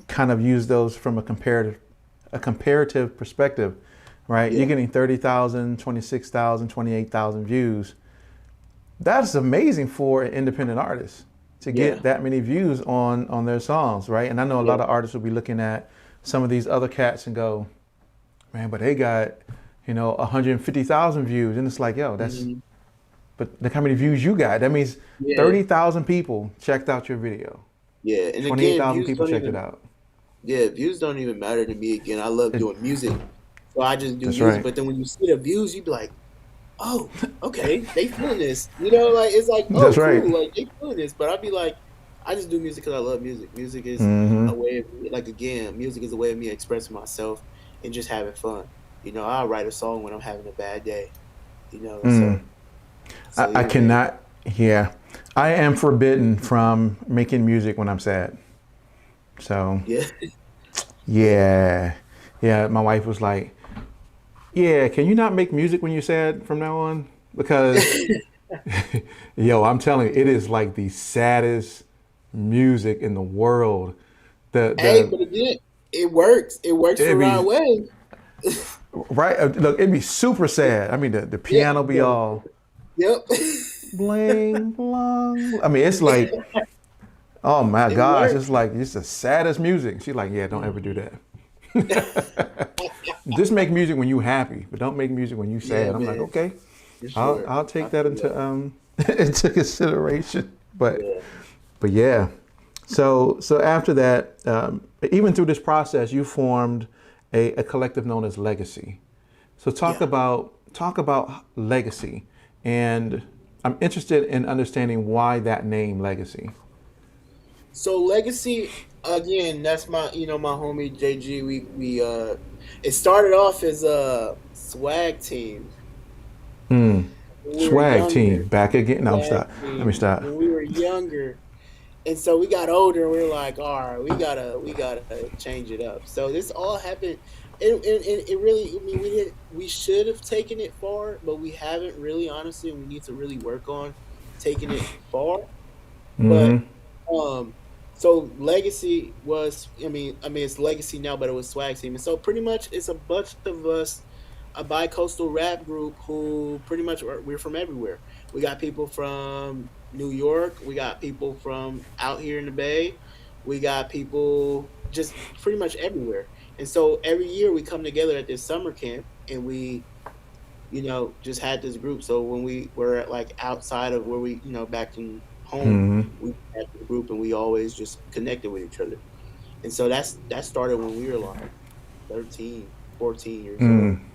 Speaker 1: kind of use those from a comparative perspective, right?
Speaker 2: Yeah,
Speaker 1: You're getting 30,000, 26,000, 28,000 views. That's amazing for an independent artist to
Speaker 2: yeah,
Speaker 1: get that many views on their songs, right? And I know a
Speaker 2: yeah.
Speaker 1: lot of artists will be looking at some of these other cats and go, man, but they got, you know, 150,000 views. And it's like, yo,
Speaker 2: Hmm.
Speaker 1: but look how many views you got. That means
Speaker 2: Yeah,
Speaker 1: 30,000 people checked out your video.
Speaker 2: yeah. And again,
Speaker 1: 28,000 people checked it out.
Speaker 2: views don't even matter to me. Again, I love
Speaker 1: It,
Speaker 2: doing music, so I just do
Speaker 1: that's
Speaker 2: music.
Speaker 1: right.
Speaker 2: But then when you see the views, you be like, oh, okay, they feeling this. You know, like it's like, oh,
Speaker 1: That's right.
Speaker 2: cool, like they feeling this. But I'd be like, I just do music because I love music. Music is
Speaker 1: Hmm.
Speaker 2: a way of like again, music is a way of me expressing myself and just having fun. You know, I'll write a song when I'm having a bad day. You know,
Speaker 1: Mm.
Speaker 2: so
Speaker 1: I
Speaker 2: yeah, man.
Speaker 1: cannot, yeah. I am forbidden from making music when I'm sad. So,
Speaker 2: Yeah, yeah.
Speaker 1: yeah. Yeah, my wife was like, yeah, can you not make music when you're sad from now on? Because, yo, I'm telling you, it is like the saddest music in the world.
Speaker 2: Hey,
Speaker 1: The
Speaker 2: but again, it works. It works for
Speaker 1: It'd
Speaker 2: right
Speaker 1: be
Speaker 2: away.
Speaker 1: right. Look, it'd be super sad. I mean, the
Speaker 2: Yeah,
Speaker 1: piano be
Speaker 2: bro.
Speaker 1: all
Speaker 2: Yep.
Speaker 1: bling blong. I mean, it's like, oh my
Speaker 2: It
Speaker 1: gosh, it's
Speaker 2: works.
Speaker 1: like it's the saddest music. She's like, yeah, don't ever do
Speaker 2: Mhm.
Speaker 1: that. Just make music when you happy, but don't make music when you
Speaker 2: Yeah,
Speaker 1: sad. I'm like,
Speaker 2: man,
Speaker 1: okay,
Speaker 2: for
Speaker 1: I'll
Speaker 2: sure.
Speaker 1: I'll
Speaker 2: I
Speaker 1: take that
Speaker 2: feel
Speaker 1: into
Speaker 2: that.
Speaker 1: into consideration.
Speaker 2: Yeah,
Speaker 1: But yeah. So after that, even through this process, you formed a collective known as Legacy. So
Speaker 2: yeah.
Speaker 1: talk about Legacy, and I'm interested in understanding why that name Legacy.
Speaker 2: So legacy again. That's my my homie JG. We it started off as a swag team
Speaker 1: Hmm.
Speaker 2: when we were
Speaker 1: Swag
Speaker 2: younger.
Speaker 1: team back again. No, I'm
Speaker 2: Swag
Speaker 1: stop. Let me
Speaker 2: team
Speaker 1: stop.
Speaker 2: when we were younger. And so we got older and we were like, all right, we gotta change it up. So this all happened. It really, I mean, we should have taken it far, but we haven't really, honestly. And we need to really work on taking it far. But
Speaker 1: Mm-hmm.
Speaker 2: um, so legacy was, I mean, it's legacy now, but it was swag team, and so pretty much it's a bunch of us, a bi-coastal rap group who pretty much we're from everywhere. We got people from New York, we got people from out here in the Bay, we got people just pretty much everywhere. And so every year we come together at this summer camp, and we just had this group. So when we were at, like outside of where we, back in home,
Speaker 1: Mm-hmm.
Speaker 2: we had the group and we always just connected with each other. And so that started when we were like 13, 14 years old.
Speaker 1: Mm.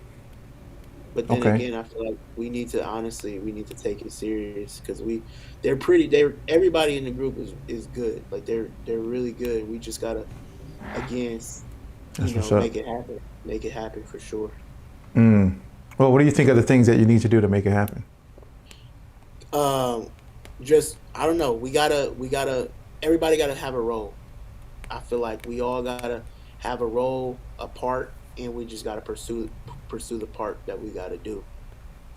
Speaker 2: But then
Speaker 1: Okay.
Speaker 2: again, I feel like we need to take it serious because they're everybody in the group is good. Like they're really good. We just gotta again,
Speaker 1: That's what's up.
Speaker 2: make it happen for sure.
Speaker 1: Mm. Well, what do you think are the things that you need to do to make it happen?
Speaker 2: Um, just I don't know. We gotta everybody gotta have a role. I feel like we all gotta have a role, a part, and we just gotta pursue the part that we gotta do.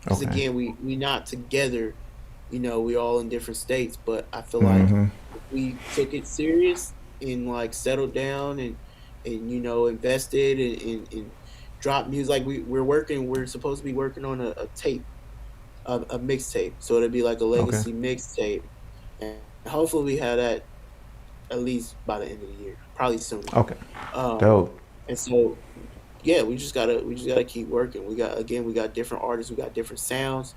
Speaker 2: Because
Speaker 1: Okay.
Speaker 2: again, we not together. We all in different states, but I feel like
Speaker 1: Mm-hmm.
Speaker 2: if we took it serious and like settled down and invested and drop music. Like we're supposed to be working on a tape, a mixtape. So it'll be like a
Speaker 1: Okay.
Speaker 2: legacy mixtape, and hopefully we have that at least by the end of the year, probably sooner.
Speaker 1: Okay.
Speaker 2: Um,
Speaker 1: Dope.
Speaker 2: and so yeah, we just gotta keep working. We got different artists, we got different sounds.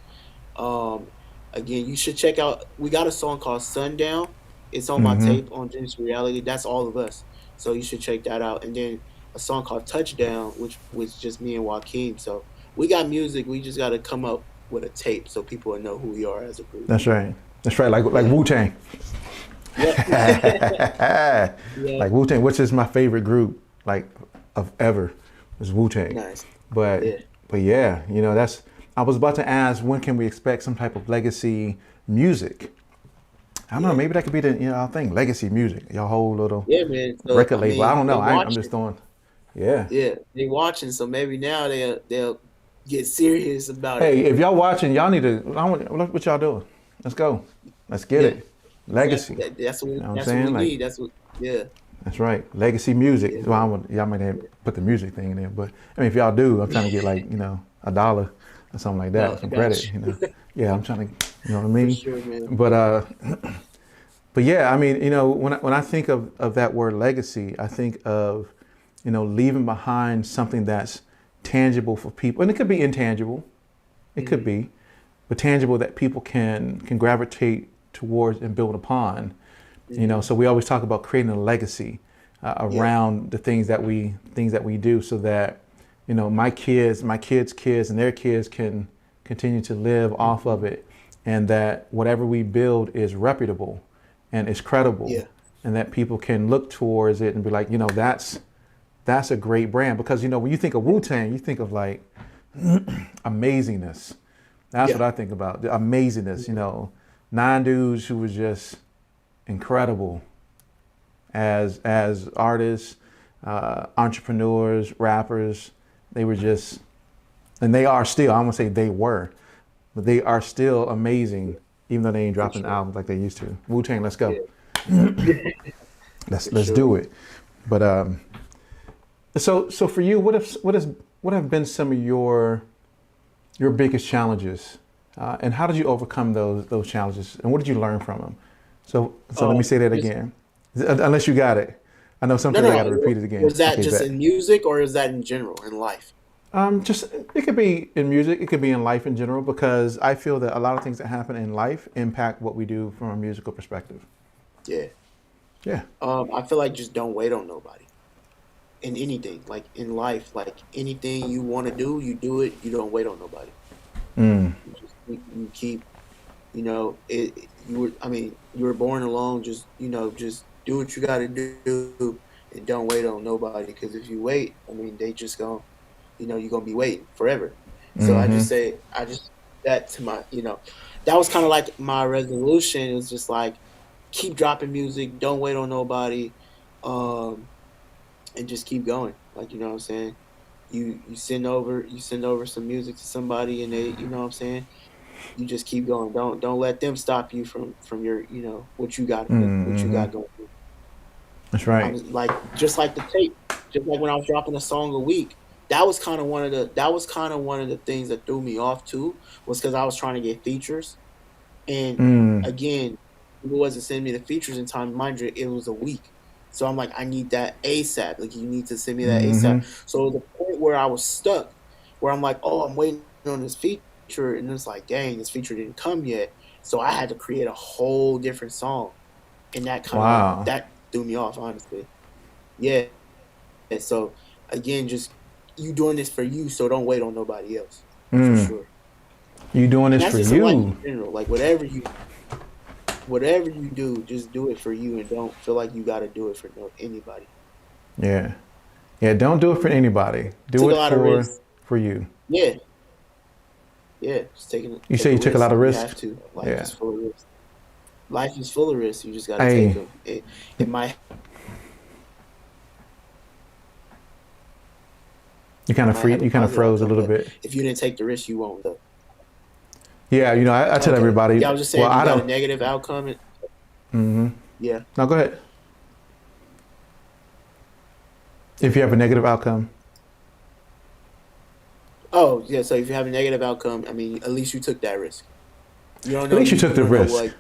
Speaker 2: Um, again, you should check out. We got a song called Sundown. It's on my
Speaker 1: Mm-hmm.
Speaker 2: tape on Genesis Reality. That's all of us. So you should check that out. And then a song called Touchdown, which was just me and Joaquín. So we got music. We just got to come up with a tape so people will know who we are as a group.
Speaker 1: That's right. That's right. Like Wu-Tang.
Speaker 2: Yeah. Yeah.
Speaker 1: Like Wu-Tang, which is my favorite group, like, of ever, is Wu-Tang.
Speaker 2: Nice.
Speaker 1: But yeah, you know, I was about to ask, when can we expect some type of legacy music? I don't know, maybe that could be the thing, legacy music, your whole little
Speaker 2: man. So,
Speaker 1: record label. I don't know. I'm just throwing. Yeah.
Speaker 2: Yeah, they watching, so maybe now they'll get serious about it.
Speaker 1: Hey, if y'all watching, y'all need to. What y'all doing? Let's go. Let's get it. Legacy.
Speaker 2: That's what,
Speaker 1: you know
Speaker 2: that's what we need. That's what. Yeah.
Speaker 1: That's right. Legacy music. Yeah. Well, y'all might have put the music thing in there, but I mean, if y'all do, I'm trying to get like $1 or something like that, some credit. Yeah, I'm trying to. You know what I mean?
Speaker 2: For sure, man.
Speaker 1: But yeah, I mean, when I think of that word legacy, I think of leaving behind something that's tangible for people, and it could be intangible, it could be, but tangible that people can gravitate towards and build upon. So we always talk about creating a legacy around the things that we do, so that my kids, and their kids can continue to live off of it, and that whatever we build is reputable and is credible, and that people can look towards it and be like, that's a great brand. Because when you think of Wu-Tang, you think of like amazingness. That's what I think about, the amazingness. 9 dudes who was just incredible as artists, entrepreneurs, rappers. They were just, and they are still, I'm gonna say they were, but they are still amazing, even though they ain't dropping albums like they used to. Wu-Tang, let's go. Let's do it. But so for you, what have been some of your biggest challenges, and how did you overcome those challenges, and what did you learn from them? So let me say that again, unless you got it. I know sometimes I got to repeat it again.
Speaker 2: Was that just in music, or is that in general in life?
Speaker 1: Just it could be in music, it could be in life in general, because I feel that a lot of things that happen in life impact what we do from a musical perspective.
Speaker 2: Yeah.
Speaker 1: Yeah.
Speaker 2: I feel like just don't wait on nobody. In anything, like in life, like anything you want to do, you do it. You don't wait on nobody. You keep, you were born alone. Just do what you got to do, and don't wait on nobody. Because if you wait, they just gonna, you're gonna be waiting forever. So I just that to my, that was kind of like my resolution. It was just like, keep dropping music, don't wait on nobody, and just keep going. Like, you know what I'm saying? You send over some music to somebody, and they, you know what I'm saying? You just keep going. Don't let them stop you from your, what you got going through.
Speaker 1: That's right.
Speaker 2: Just like the tape, just like when I was dropping a song a week. That was kind of one of the things that threw me off too, was because I was trying to get features, and again, people wasn't sending me the features in time. Mind you, it was a week. So I'm like, I need that ASAP. Like, you need to send me that ASAP. So the point where I was stuck, where I'm like, oh, I'm waiting on this feature, and it's like, dang, this feature didn't come yet. So I had to create a whole different song, and that that threw me off, honestly. Yeah. And so again, just you doing this for you, so don't wait on nobody else. For sure.
Speaker 1: You doing this for you.
Speaker 2: Like, in general, like whatever you do, just do it for you, and don't feel like you got to do it for anybody.
Speaker 1: Yeah. Don't do it for anybody. Do it for you.
Speaker 2: Yeah. Just taking.
Speaker 1: You say you took a lot of risks.
Speaker 2: You have to. Life is full of risks. Life is full of risks. You just got to take them. It might.
Speaker 1: You kind of froze a little bit.
Speaker 2: If you didn't take the risk, you won't though.
Speaker 1: Yeah, I tell everybody.
Speaker 2: Yeah, I was just saying, I got a negative outcome. Yeah.
Speaker 1: No, go ahead. If you have a negative outcome.
Speaker 2: Oh, yeah. So if you have a negative outcome, at least you took that risk. You don't know.
Speaker 1: At least you took the risk.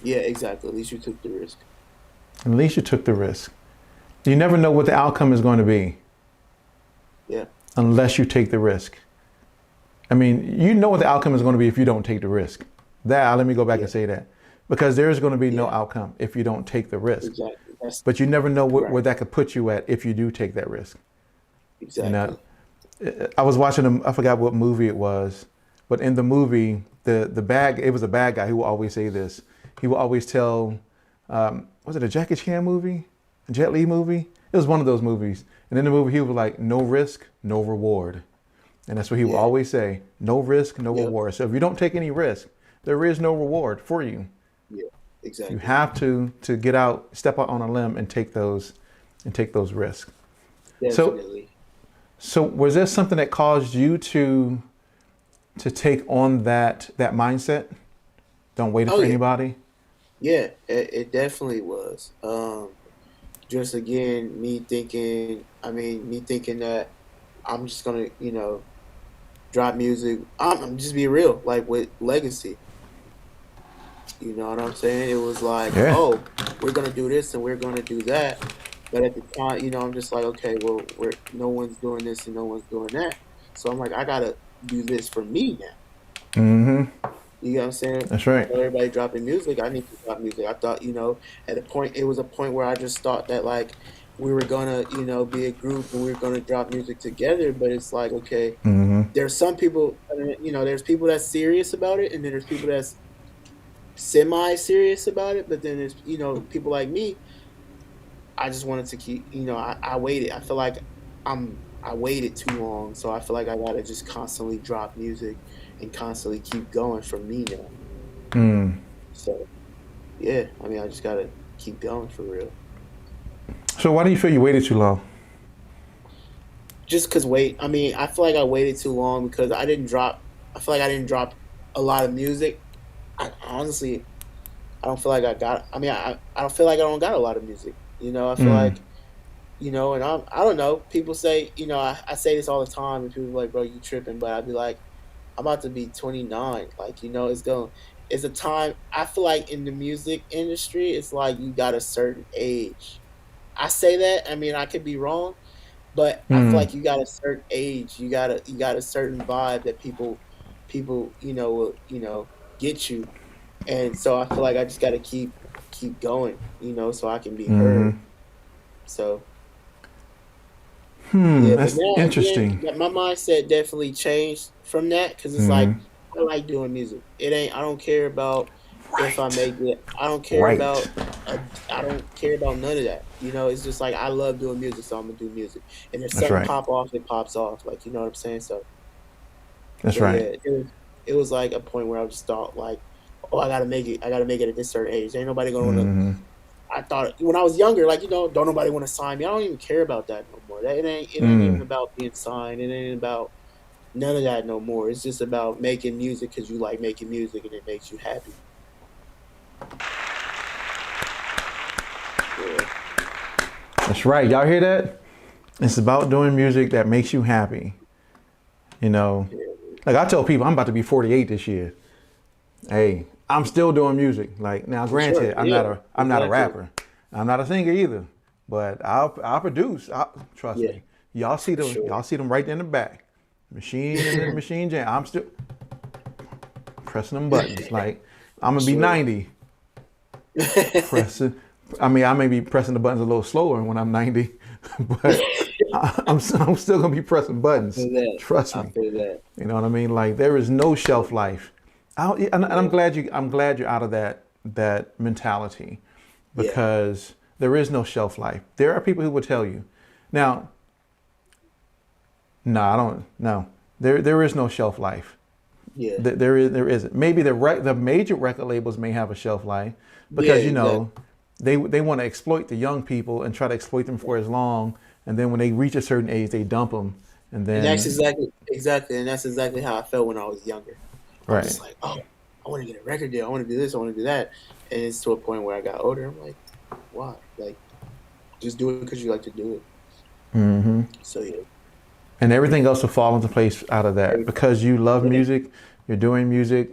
Speaker 2: Yeah, exactly. At least you took the risk.
Speaker 1: At least you took the risk. You never know what the outcome is going to be.
Speaker 2: Yeah.
Speaker 1: Unless you take the risk. You know what the outcome is going to be if you don't take the risk. Let me go back and say that. Because there is going to be no outcome if you don't take the risk.
Speaker 2: Exactly.
Speaker 1: but you never know where
Speaker 2: right.
Speaker 1: that could put you at if you do take that risk. You know,
Speaker 2: Exactly.
Speaker 1: I was watching I forgot what movie it was, but in the movie, it was a bad guy who will always say this. He will always tell, was it a Jackie Chan movie, a Jet Li movie? It was one of those movies. And in the movie, he was like, "No risk, no reward," and that's what he will
Speaker 2: Yeah.
Speaker 1: always say: "No risk, no
Speaker 2: Yep.
Speaker 1: reward." So if you don't take any risk, there is no reward for you.
Speaker 2: Yeah.
Speaker 1: You
Speaker 2: Exactly.
Speaker 1: have to get out, step out on a limb, and take those risks. So
Speaker 2: Definitely.
Speaker 1: was there something that caused you to take on that mindset? Don't wait
Speaker 2: Oh
Speaker 1: for
Speaker 2: yeah.
Speaker 1: anybody.
Speaker 2: Yeah. It definitely was. Just again, me thinking that I'm just gonna, drop music. I'm just be real, like with Legacy. You know what I'm saying? It was like,
Speaker 1: Yeah.
Speaker 2: oh, we're gonna do this and we're gonna do that. But at the time, I'm just like, okay, well, we're no one's doing this and no one's doing that. So I'm like, I gotta do this for me now.
Speaker 1: Mm-hmm.
Speaker 2: You know what I'm saying?
Speaker 1: That's right.
Speaker 2: Everybody dropping music, I need to drop music. I thought, at a point, it was a point where I just thought that like we were gonna, be a group and we were gonna drop music together. But it's like, okay,
Speaker 1: Mm-hmm.
Speaker 2: there's some people, there's people that's serious about it, and then there's people that's semi-serious about it. But then there's, people like me. I just wanted to keep, I waited. I feel like I waited too long, so I feel like I gotta just constantly drop music and constantly keep going for me now.
Speaker 1: Mm.
Speaker 2: So yeah, I just gotta keep going for real.
Speaker 1: So why do you feel you waited too long?
Speaker 2: Just cause I feel like I waited too long because I didn't drop. I feel like I didn't drop a lot of music. Honestly, I don't feel like I got. I don't feel like I don't got a lot of music. I feel
Speaker 1: Mm.
Speaker 2: like and I don't know. People say, I say this all the time, and people are like, bro, you tripping, but I'd be like, I'm about to be 29. Like, it's a time. I feel like in the music industry, it's like you got a certain age. I say that. I could be wrong, but I feel
Speaker 1: Mm.
Speaker 2: like you got a certain age. You got a certain vibe that people, will, get you. And so I feel like I just got to keep going, so I can be
Speaker 1: Mm-hmm.
Speaker 2: heard. So yeah, but
Speaker 1: That's
Speaker 2: now again,
Speaker 1: interesting.
Speaker 2: my mindset definitely changed from that because it's like
Speaker 1: Mm-hmm.
Speaker 2: I like doing music. It ain't. I don't care about if I
Speaker 1: Right.
Speaker 2: make it. I don't care
Speaker 1: Right.
Speaker 2: about. I don't care about none of that. It's just like I love doing music, so I'm gonna do music. And if
Speaker 1: That's
Speaker 2: something
Speaker 1: right.
Speaker 2: pop off, it pops off. Like, you know what I'm saying. So
Speaker 1: That's right.
Speaker 2: yeah, it was like a point where I just thought like, oh, I gotta make it. I gotta make it at this certain age. Ain't nobody gonna wanna.
Speaker 1: Mm-hmm.
Speaker 2: I thought when I was younger, like, don't nobody want to sign me. I don't even care about that no more. That it ain't even
Speaker 1: Mm.
Speaker 2: about being signed. It ain't about none of that no more. It's just about making music because you like making music and it makes you happy. Yeah,
Speaker 1: That's right. Y'all hear that? It's about doing music that makes you happy. You know,
Speaker 2: yeah,
Speaker 1: like I tell people, I'm about to be 48 this year. Hey, I'm still doing music. Like now,
Speaker 2: for sure.
Speaker 1: granted,
Speaker 2: Yeah,
Speaker 1: I'm not a
Speaker 2: exactly.
Speaker 1: rapper. I'm not a singer either. But I'll produce. Trust
Speaker 2: Yeah,
Speaker 1: me.
Speaker 2: for sure.
Speaker 1: Y'all see them right there in the back. Machine and then machine jam. I'm still pressing them buttons. Like I'm
Speaker 2: For
Speaker 1: gonna be
Speaker 2: sure.
Speaker 1: 90 pressing. I may be pressing the buttons a little slower when I'm 90, but I'm still gonna be pressing
Speaker 2: I
Speaker 1: buttons.
Speaker 2: feel that.
Speaker 1: Trust
Speaker 2: I
Speaker 1: me.
Speaker 2: feel that.
Speaker 1: You know what I mean? Like there is no
Speaker 2: Yeah,
Speaker 1: shelf life. And
Speaker 2: yeah,
Speaker 1: I'm glad you're out of that mentality
Speaker 2: yeah,
Speaker 1: because there is no shelf life. There are people who will tell you. Now, no, I don't. No, there is no shelf life.
Speaker 2: yeah,
Speaker 1: There isn't. Maybe the major record labels may have a shelf life
Speaker 2: yeah.
Speaker 1: because
Speaker 2: Exactly.
Speaker 1: they want to exploit the young people and try to exploit them for as long, and then when they reach a certain age, they dump them, and
Speaker 2: And that's
Speaker 1: then
Speaker 2: exactly, and that's exactly how I felt when I was younger. I'm
Speaker 1: right,
Speaker 2: just like, oh, I want to get a record deal. I want to do this. I want to do that. And it's to a point where I got older. I'm like, why? Like, just do it because you like to do it.
Speaker 1: hmm
Speaker 2: So yeah,
Speaker 1: and everything else will fall into place out of that
Speaker 2: everything.
Speaker 1: because you love
Speaker 2: Yeah,
Speaker 1: music, you're doing music.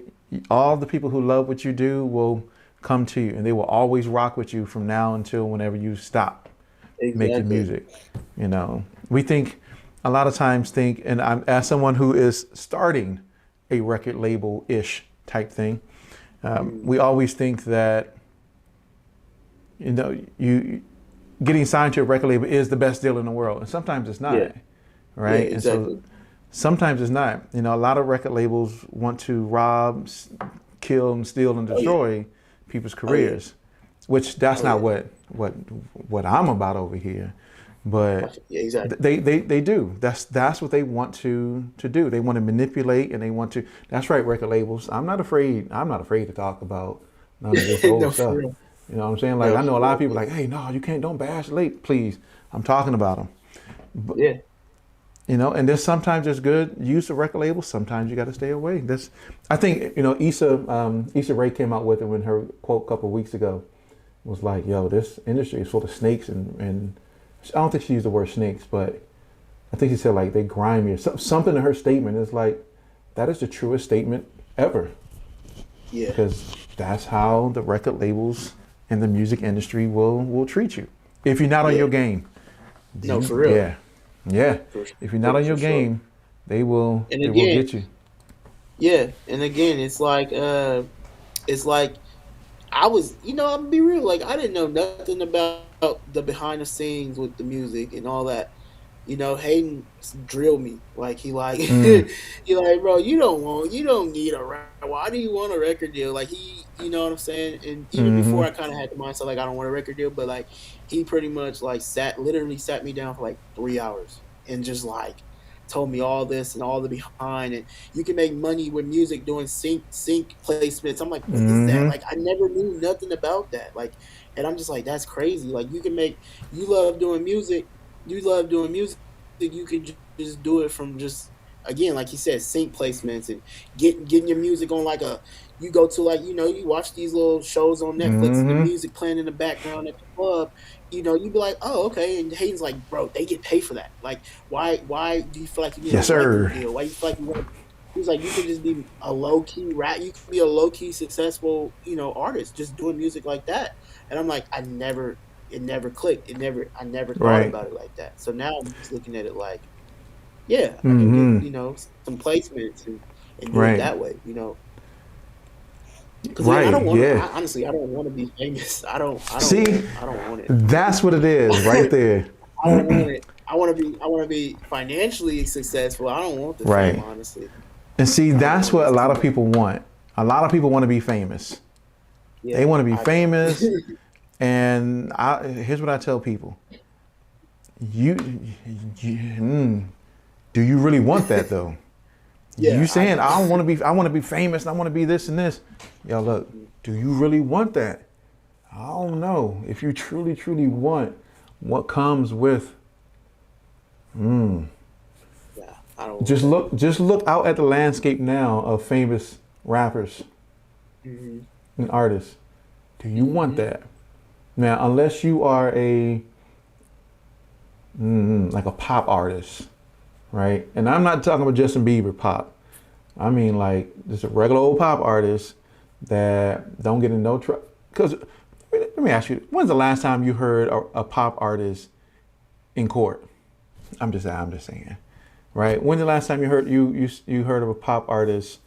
Speaker 1: All the people who love what you do will come to you, and they will always rock with you from now until whenever you stop making
Speaker 2: exactly.
Speaker 1: music. You know, we think a lot of times think, and I'm as someone who is starting a record label ish type thing,
Speaker 2: Mm,
Speaker 1: we always think that you know getting signed to a record label is the best deal in the world, and sometimes it's not,
Speaker 2: Yeah.
Speaker 1: right?
Speaker 2: Yeah,
Speaker 1: And so
Speaker 2: exactly.
Speaker 1: sometimes it's not. You know, a lot of record labels want to rob, kill, and steal and
Speaker 2: Oh yeah.
Speaker 1: destroy people's
Speaker 2: Oh yeah.
Speaker 1: careers, which that's
Speaker 2: Oh
Speaker 1: not
Speaker 2: yeah.
Speaker 1: what I'm about over here. But
Speaker 2: Yeah, exactly.
Speaker 1: they do. That's what they want to do. They want to manipulate and they want to. That's right, record labels. I'm not afraid to talk about none of this old
Speaker 2: No, for
Speaker 1: stuff.
Speaker 2: real.
Speaker 1: You know what I'm saying? Like
Speaker 2: No,
Speaker 1: I know
Speaker 2: for
Speaker 1: a lot of
Speaker 2: real.
Speaker 1: people like, hey, no, you can't. Don't bash late, please. I'm talking about them.
Speaker 2: Yeah.
Speaker 1: You know, and there's good use of record labels. Sometimes you got to stay away. I think, you know, Issa Rae came out with it when her quote a couple of weeks ago was like, yo, this industry is full of snakes and I don't think she used the word snakes, but I think she said like they grimy or something in her statement is like, that is the truest statement ever.
Speaker 2: Yeah.
Speaker 1: Because that's how the record labels and the music industry will treat you. If you're not on
Speaker 2: Yeah.
Speaker 1: your game.
Speaker 2: No, for real.
Speaker 1: Yeah. Yeah.
Speaker 2: For,
Speaker 1: If you're not on your
Speaker 2: sure.
Speaker 1: game, they will
Speaker 2: And
Speaker 1: they will
Speaker 2: again,
Speaker 1: get you.
Speaker 2: yeah, and again, it's like I was, I'm gonna be real, like I didn't know nothing about the behind the scenes with the music and all that. Hayden drilled me. Like he like
Speaker 1: Mm.
Speaker 2: he like, bro, you don't need a record. Why do you want a record deal? Like you know what I'm saying? And even before
Speaker 1: Mm-hmm.
Speaker 2: I kind of had the mindset like I don't want a record deal, but like he pretty much like literally sat me down for like 3 hours and just like told me all this and all the behind, and you can make money with music doing sync placements. I'm like, what is that?
Speaker 1: Mm-hmm.
Speaker 2: Like I never knew nothing about that. Like, and I'm just like, that's crazy. Like you love doing music. You love doing music. You can just do it from just, again, like you said, sync placements and getting your music on like you go to like, you watch these little shows on Netflix and the
Speaker 1: Mm-hmm.
Speaker 2: music playing in the background at the club. You'd be like, oh, okay. And Hayden's like, bro, they get paid for that. Like, why do you feel like you need
Speaker 1: Yes,
Speaker 2: a record
Speaker 1: sir.
Speaker 2: deal? Why you feel like you want? He's like, you could just be a low key rap. You could be a low key successful, artist just doing music like that. And I'm like, it never clicked. I never thought
Speaker 1: Right.
Speaker 2: about it like that. So now I'm just looking at it like, yeah, I can
Speaker 1: Mm-hmm.
Speaker 2: get, some placements and do it
Speaker 1: Right.
Speaker 2: that way, Because I
Speaker 1: Right.
Speaker 2: don't want
Speaker 1: Yeah.
Speaker 2: to. Honestly, I don't want to be famous. I don't.
Speaker 1: See,
Speaker 2: I don't want it.
Speaker 1: that's what it is right there.
Speaker 2: I don't want it. I want to be financially successful. I don't want the
Speaker 1: Right.
Speaker 2: fame, honestly.
Speaker 1: And see, that's what a lot of people want. A lot of people want to be famous.
Speaker 2: Yeah,
Speaker 1: They want to be
Speaker 2: I
Speaker 1: famous. And here's what I tell people. You do you really want that though?
Speaker 2: Yeah,
Speaker 1: You saying I want to be famous and I want to be this and this. Yo, look, do you really want that? I don't know. If you truly, truly want what comes with,
Speaker 2: yeah, I don't.
Speaker 1: just look out at the landscape now of famous rappers
Speaker 2: Mhm.
Speaker 1: and artists. Do you want that? Now, unless you are like a pop artist, right? And I'm not talking about Justin Bieber pop. I mean like just a regular old pop artist that don't get in no trouble. Because let me ask you, when's the last time you heard a pop artist in court? I'm just saying, right? When's the last time you heard of a pop artist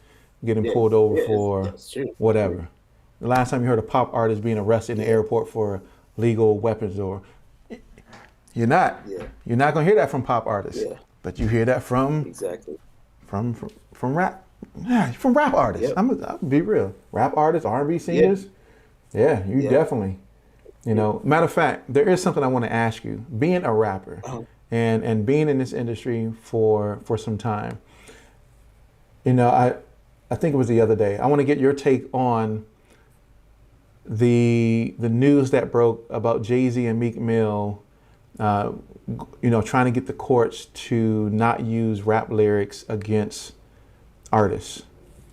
Speaker 1: getting pulled over for
Speaker 2: that's true.
Speaker 1: whatever? The last time you heard a pop artist being arrested in the airport for illegal weapons or you're not.
Speaker 2: Yeah.
Speaker 1: You're not gonna hear that from pop artists.
Speaker 2: Yeah.
Speaker 1: But you hear that from
Speaker 2: Exactly.
Speaker 1: rap. Yeah, from rap artists.
Speaker 2: Yep.
Speaker 1: I'll be real. Rap artists, R&B singers. Yeah, you definitely. Matter of fact, there is something I want to ask you. Being a rapper and being in this industry for some time. I think it was the other day. I want to get your take on the news that broke about Jay-Z and Meek Mill, trying to get the courts to not use rap lyrics against artists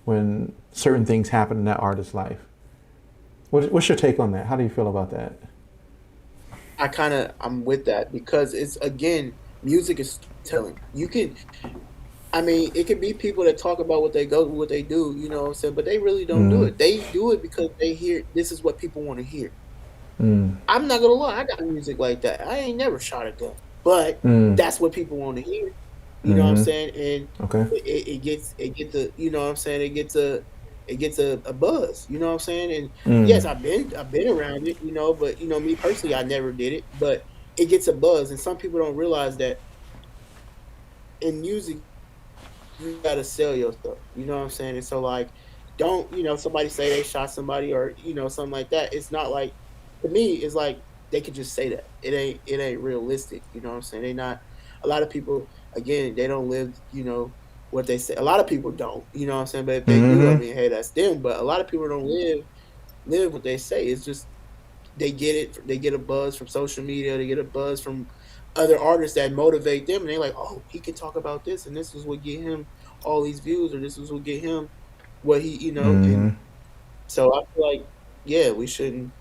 Speaker 1: when certain things happen in that artist's life. What's your take on that? How do you feel about that?
Speaker 2: I'm with that because it's, again, music is telling. It could be people that talk about what they do, you know what I'm saying, but they really don't do it. They do it because they hear this is what people want to hear. I'm not gonna lie, I got music like that. I ain't never shot a gun, but that's what people want to hear. You know what I'm saying? And
Speaker 1: Okay.
Speaker 2: it gets you know what I'm saying, it gets a buzz, you know what I'm saying? And yes, I've been around it, but me personally, I never did it. But it gets a buzz, and some people don't realize that in music you gotta sell your stuff. You know what I'm saying? And so like, don't somebody say they shot somebody or something like that. It's not like, to me, it's like they could just say that. It ain't realistic. You know what I'm saying? They not. A lot of people, again, they don't live. What they say. A lot of people don't. You know what I'm saying? But if they do, I
Speaker 1: Mm-hmm.
Speaker 2: mean, hey, that's them. But a lot of people don't live what they say. It's just they get it. They get a buzz from social media. They get a buzz from other artists that motivate them, and they're like, "Oh, he can talk about this, and this is what get him all these views, or this is what get him what he,
Speaker 1: Mm-hmm.
Speaker 2: And so I feel like, yeah, we shouldn't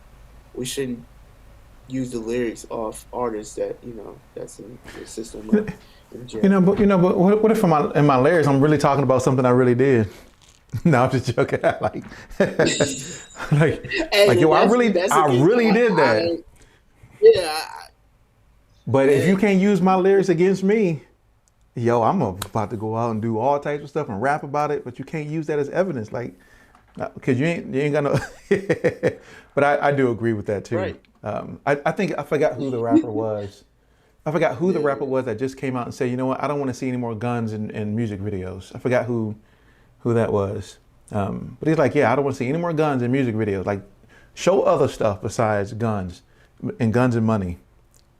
Speaker 2: use the lyrics off artists that that's in the system or in jail.
Speaker 1: But what if in my lyrics I'm really talking about something I really did? No, I'm just joking. like, like,
Speaker 2: Hey, then
Speaker 1: yo, I
Speaker 2: that's
Speaker 1: I
Speaker 2: against
Speaker 1: really did that.
Speaker 2: yeah,
Speaker 1: But if you
Speaker 2: hey,
Speaker 1: can't use my lyrics against me, yo, I'm about to go out and do all types of stuff and rap about it. But you can't use that as evidence, like, because you ain't got no. But I do agree with that too.
Speaker 2: right,
Speaker 1: I think I forgot who the rapper was. I forgot who the rapper
Speaker 2: yeah,
Speaker 1: was that just came out and said, you know what, I don't want to see any more guns in music videos. I forgot who that was. But he's like, yeah, I don't want to see any more guns in music videos. Like, show other stuff besides guns and money.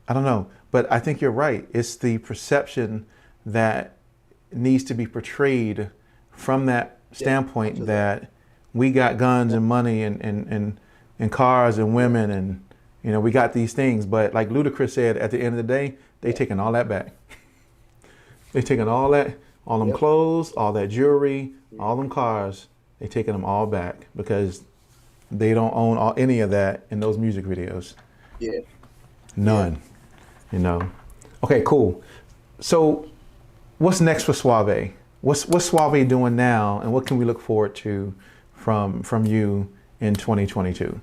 Speaker 1: I don't know, but I think you're right. It's the perception that needs to be portrayed from that
Speaker 2: yeah. I
Speaker 1: standpoint
Speaker 2: feel that.
Speaker 1: that we got guns and money and cars and
Speaker 2: Yeah,
Speaker 1: women and we got these things. But like Ludacris said, at the end of the day, they
Speaker 2: yeah,
Speaker 1: taking all that back. They taking all that, all them
Speaker 2: yep,
Speaker 1: clothes, all that jewelry,
Speaker 2: yeah,
Speaker 1: all them cars. They taking them all back because they don't own any of that in those music videos.
Speaker 2: yeah, yeah.
Speaker 1: None. You know. Okay, cool. So, what's next for Suavé? What's Suavé doing now, and what can we look forward to from you in 2022?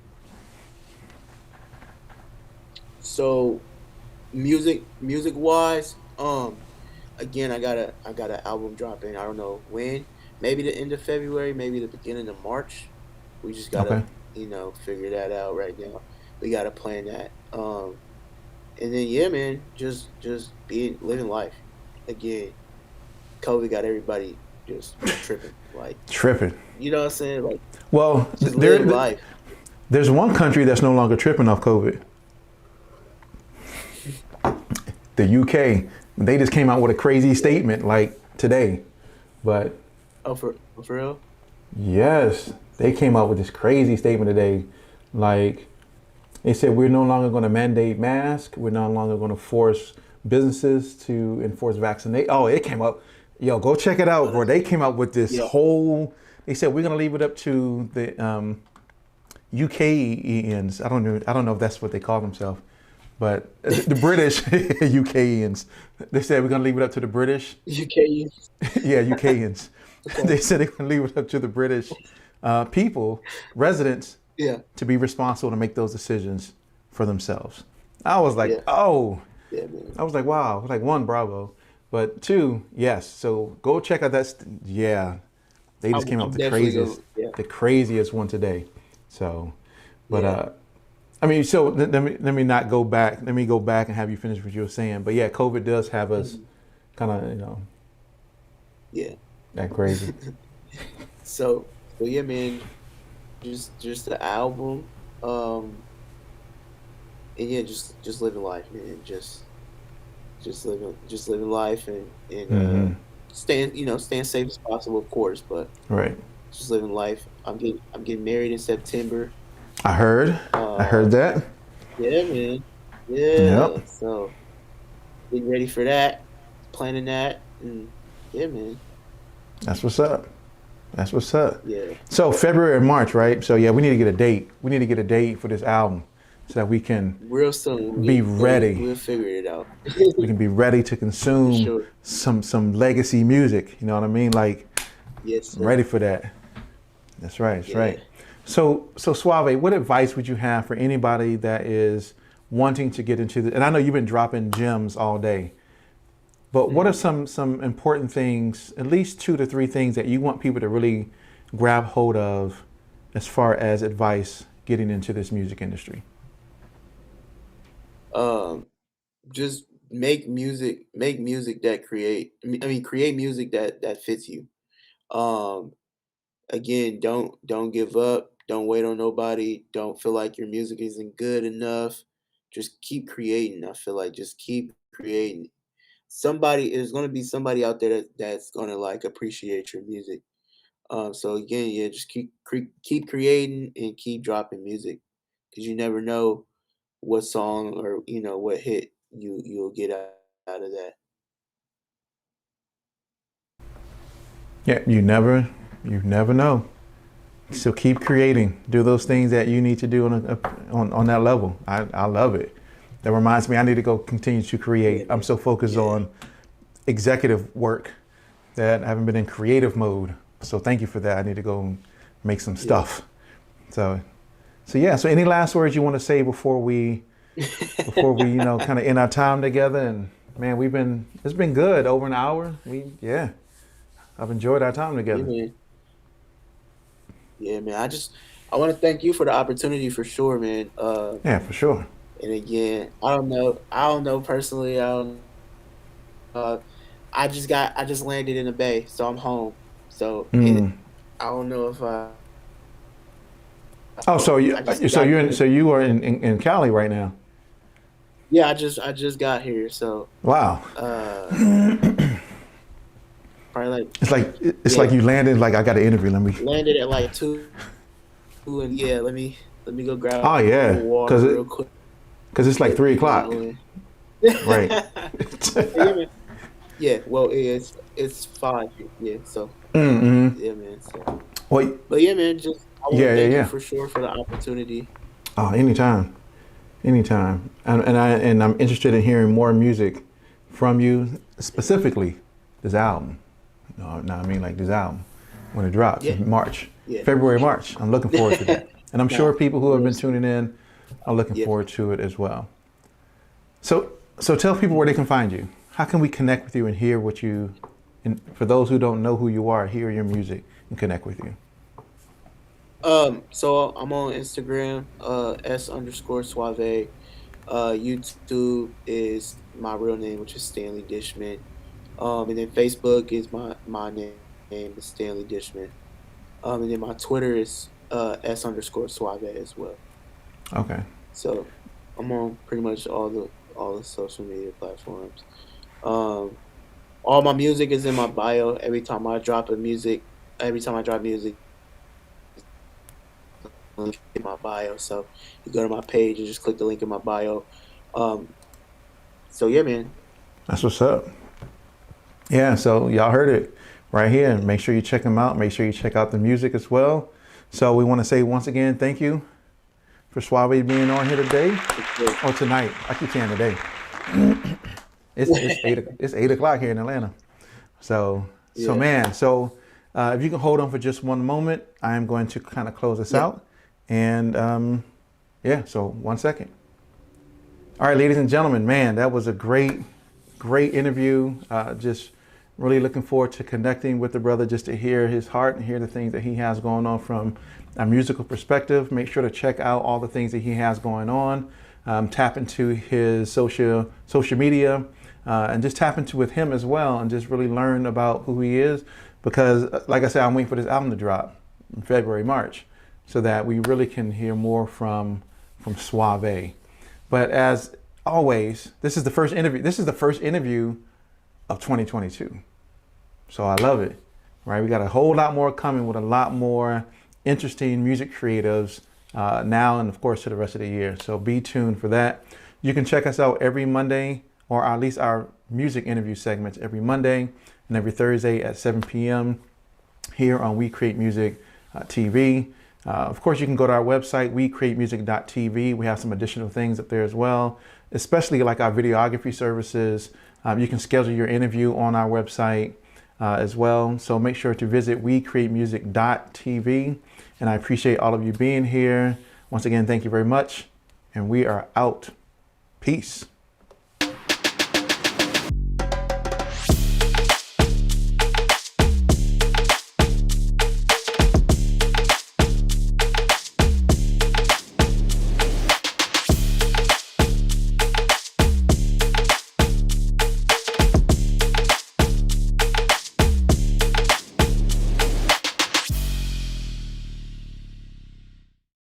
Speaker 2: So music wise, again, I got an album dropping. I don't know when. Maybe the end of February, maybe the beginning of March. We just gotta,
Speaker 1: Okay.
Speaker 2: figure that out right now. We gotta plan that. And then yeah, man, just being living life. Again, COVID got everybody just tripping. Like,
Speaker 1: Tripping.
Speaker 2: you know what I'm saying? Like,
Speaker 1: Well,
Speaker 2: just live life.
Speaker 1: there's one country that's no longer tripping off COVID. The UK. They just came out with a crazy
Speaker 2: Yeah.
Speaker 1: statement like today. But
Speaker 2: Oh, for real?
Speaker 1: yes, they came out with this crazy statement today. Like, they said we're no longer going to mandate masks. We're no longer going to force businesses to enforce vaccinate. Oh, it came up. Yo, go check it
Speaker 2: Oh,
Speaker 1: out, bro.
Speaker 2: that's
Speaker 1: They came out with this
Speaker 2: yeah.
Speaker 1: whole. They said we're going to leave it up to the UKians. I don't know if that's what they call themselves, but the British UKians. They said we're going to leave it up to the British.
Speaker 2: UK.
Speaker 1: Yeah, UKians.
Speaker 2: Okay.
Speaker 1: They said they're going to leave it up to the British people, residents,
Speaker 2: Yeah.
Speaker 1: to be responsible to make those decisions for themselves. I was like,
Speaker 2: Yeah.
Speaker 1: oh,
Speaker 2: Yeah, man.
Speaker 1: I was like, wow. Like, one, bravo. But two, yes. So go check out that. Yeah, they just came up
Speaker 2: I'm
Speaker 1: with
Speaker 2: definitely going. Yeah.
Speaker 1: the craziest one today. So, but
Speaker 2: Yeah.
Speaker 1: I mean, so let me not go back. Let me go back and have you finish what you were saying. But yeah, COVID does have us
Speaker 2: Mhm.
Speaker 1: kind of,
Speaker 2: Yeah.
Speaker 1: that crazy.
Speaker 2: So yeah, man. Just the album. Um. And yeah, just living life, man. Just living life and
Speaker 1: Hmm.
Speaker 2: staying safe as possible, of course, but
Speaker 1: Right.
Speaker 2: just living life. I'm getting married in September.
Speaker 1: I heard. I heard
Speaker 2: Um.
Speaker 1: that.
Speaker 2: Yeah, man.
Speaker 1: Yep.
Speaker 2: Yeah. So getting ready for that, planning that, and yeah, man.
Speaker 1: That's what's up. That's what's up.
Speaker 2: Yeah.
Speaker 1: So February and March, right? So yeah, we need to get a date. We need to get a date for this album so that we can
Speaker 2: Real soon.
Speaker 1: be
Speaker 2: We'll
Speaker 1: ready.
Speaker 2: we'll figure it out.
Speaker 1: We can be ready to
Speaker 2: For
Speaker 1: consume
Speaker 2: sure.
Speaker 1: some legacy music. You know what I mean? Like,
Speaker 2: Yes,
Speaker 1: I'm ready
Speaker 2: sir.
Speaker 1: for that. That's right. That's
Speaker 2: Yeah.
Speaker 1: right. So Suave, what advice would you have for anybody that is wanting to get into the? And I know you've been dropping gems all day, but what are
Speaker 2: Mhm.
Speaker 1: some important things? At least two to three things that you want people to really grab hold of, as far as advice getting into this music industry.
Speaker 2: Um. just make music that create music that fits you. Um, Again, don't give up, don't wait on nobody, don't feel like your music isn't good enough. Just keep creating. I feel like just keep creating. Somebody There's gonna be somebody out there that's gonna like appreciate your music. So again, yeah, just keep creating and keep dropping music because you never know what song or what hit you'll get out of that.
Speaker 1: Yeah, you never know. So keep creating. Do those things that you need to do on that level. I love it. That reminds me, I need to go continue to create.
Speaker 2: Yeah,
Speaker 1: I'm so focused
Speaker 2: yeah,
Speaker 1: on executive work that I haven't been in creative mode. So thank you for that. I need to go make some
Speaker 2: yeah.
Speaker 1: stuff. So, so yeah. So any last words you want to say before we kind of end our time together? And man, it's been good, over an hour. I've enjoyed our time
Speaker 2: Yeah,
Speaker 1: together.
Speaker 2: man. Yeah, man. I want to thank you for the opportunity for sure, man.
Speaker 1: Yeah, for sure.
Speaker 2: And again, I don't know personally. Uh, I just landed in the Bay, so I'm home. So
Speaker 1: Mm.
Speaker 2: I don't know if
Speaker 1: Oh, so
Speaker 2: I just got here.
Speaker 1: you are in Cali right now.
Speaker 2: Yeah, I just got here, so
Speaker 1: Wow.
Speaker 2: uh, probably like
Speaker 1: It's
Speaker 2: yeah,
Speaker 1: like you landed. Like I got an interview. Let me.
Speaker 2: landed at like 2, and yeah, let me go grab
Speaker 1: Oh
Speaker 2: a
Speaker 1: yeah,
Speaker 2: water real quick.
Speaker 1: cause it's like 3 o'clock.
Speaker 2: Go in.
Speaker 1: Right.
Speaker 2: Yeah, man. Yeah, well, it's 5. Yeah, so
Speaker 1: Mm-hmm.
Speaker 2: yeah, man. So,
Speaker 1: Well,
Speaker 2: but yeah, man, just I want to
Speaker 1: yeah,
Speaker 2: thank you
Speaker 1: yeah.
Speaker 2: for sure for the opportunity.
Speaker 1: Oh, anytime, anytime. And I'm interested in hearing more music from you, specifically this album. No, I mean like this album when it drops
Speaker 2: Yeah,
Speaker 1: in March,
Speaker 2: yeah, for
Speaker 1: February,
Speaker 2: sure.
Speaker 1: March. I'm looking forward to that, and I'm
Speaker 2: Nah,
Speaker 1: sure people who have
Speaker 2: real
Speaker 1: been
Speaker 2: soon.
Speaker 1: tuning in are looking
Speaker 2: Yeah.
Speaker 1: forward to it as well. So tell people where they can find you. How can we connect with you and hear what you, and for those who don't know who you are, hear your music and connect with you.
Speaker 2: So I'm on Instagram, S_Suavé. YouTube is my real name, which is Stanley Dishman. And then Facebook is my name is Stanley Dishman. And then my Twitter is S_Suavé as well.
Speaker 1: Okay.
Speaker 2: So I'm on pretty much all the social media platforms. Um, all my music is in my bio. Every time I drop music, link in my bio. So you go to my page and just click the link in my bio. Um, so yeah, man.
Speaker 1: That's what's up. Yeah, so y'all heard it right here. Make sure you check them out. Make sure you check out the music as well. So we want to say once again, thank you for Suaveé being on here today or tonight. I keep saying today. It's 8 o'clock here in Atlanta. So
Speaker 2: Yeah.
Speaker 1: man, if you can hold on for just one moment, I am going to kind of close this
Speaker 2: Yeah.
Speaker 1: out. And yeah, so 1 second. All right, ladies and gentlemen, man, that was a great interview. Just really looking forward to connecting with the brother, just to hear his heart and hear the things that he has going on from a musical perspective. Make sure to check out all the things that he has going on. Tap into his social media, and just tap into with him as well, and just really learn about who he is. Because, like I said, I'm waiting for this album to drop in February, March, so that we really can hear more from Suaveé. But as always, this is the first interview. This is the first interview of 2022. So I love it, right? We got a whole lot more coming with a lot more interesting music creatives now and of course to the rest of the year. So be tuned for that. You can check us out every Monday, or at least our music interview segments every Monday and every Thursday at 7 p.m. here on We Create Music TV. Of course, you can go to our website, wecreatemusic.tv. We have some additional things up there as well, especially like our videography services. You can schedule your interview on our website as well. So make sure to visit wecreatemusic.tv. And I appreciate all of you being here. Once again, thank you very much. And we are out. Peace.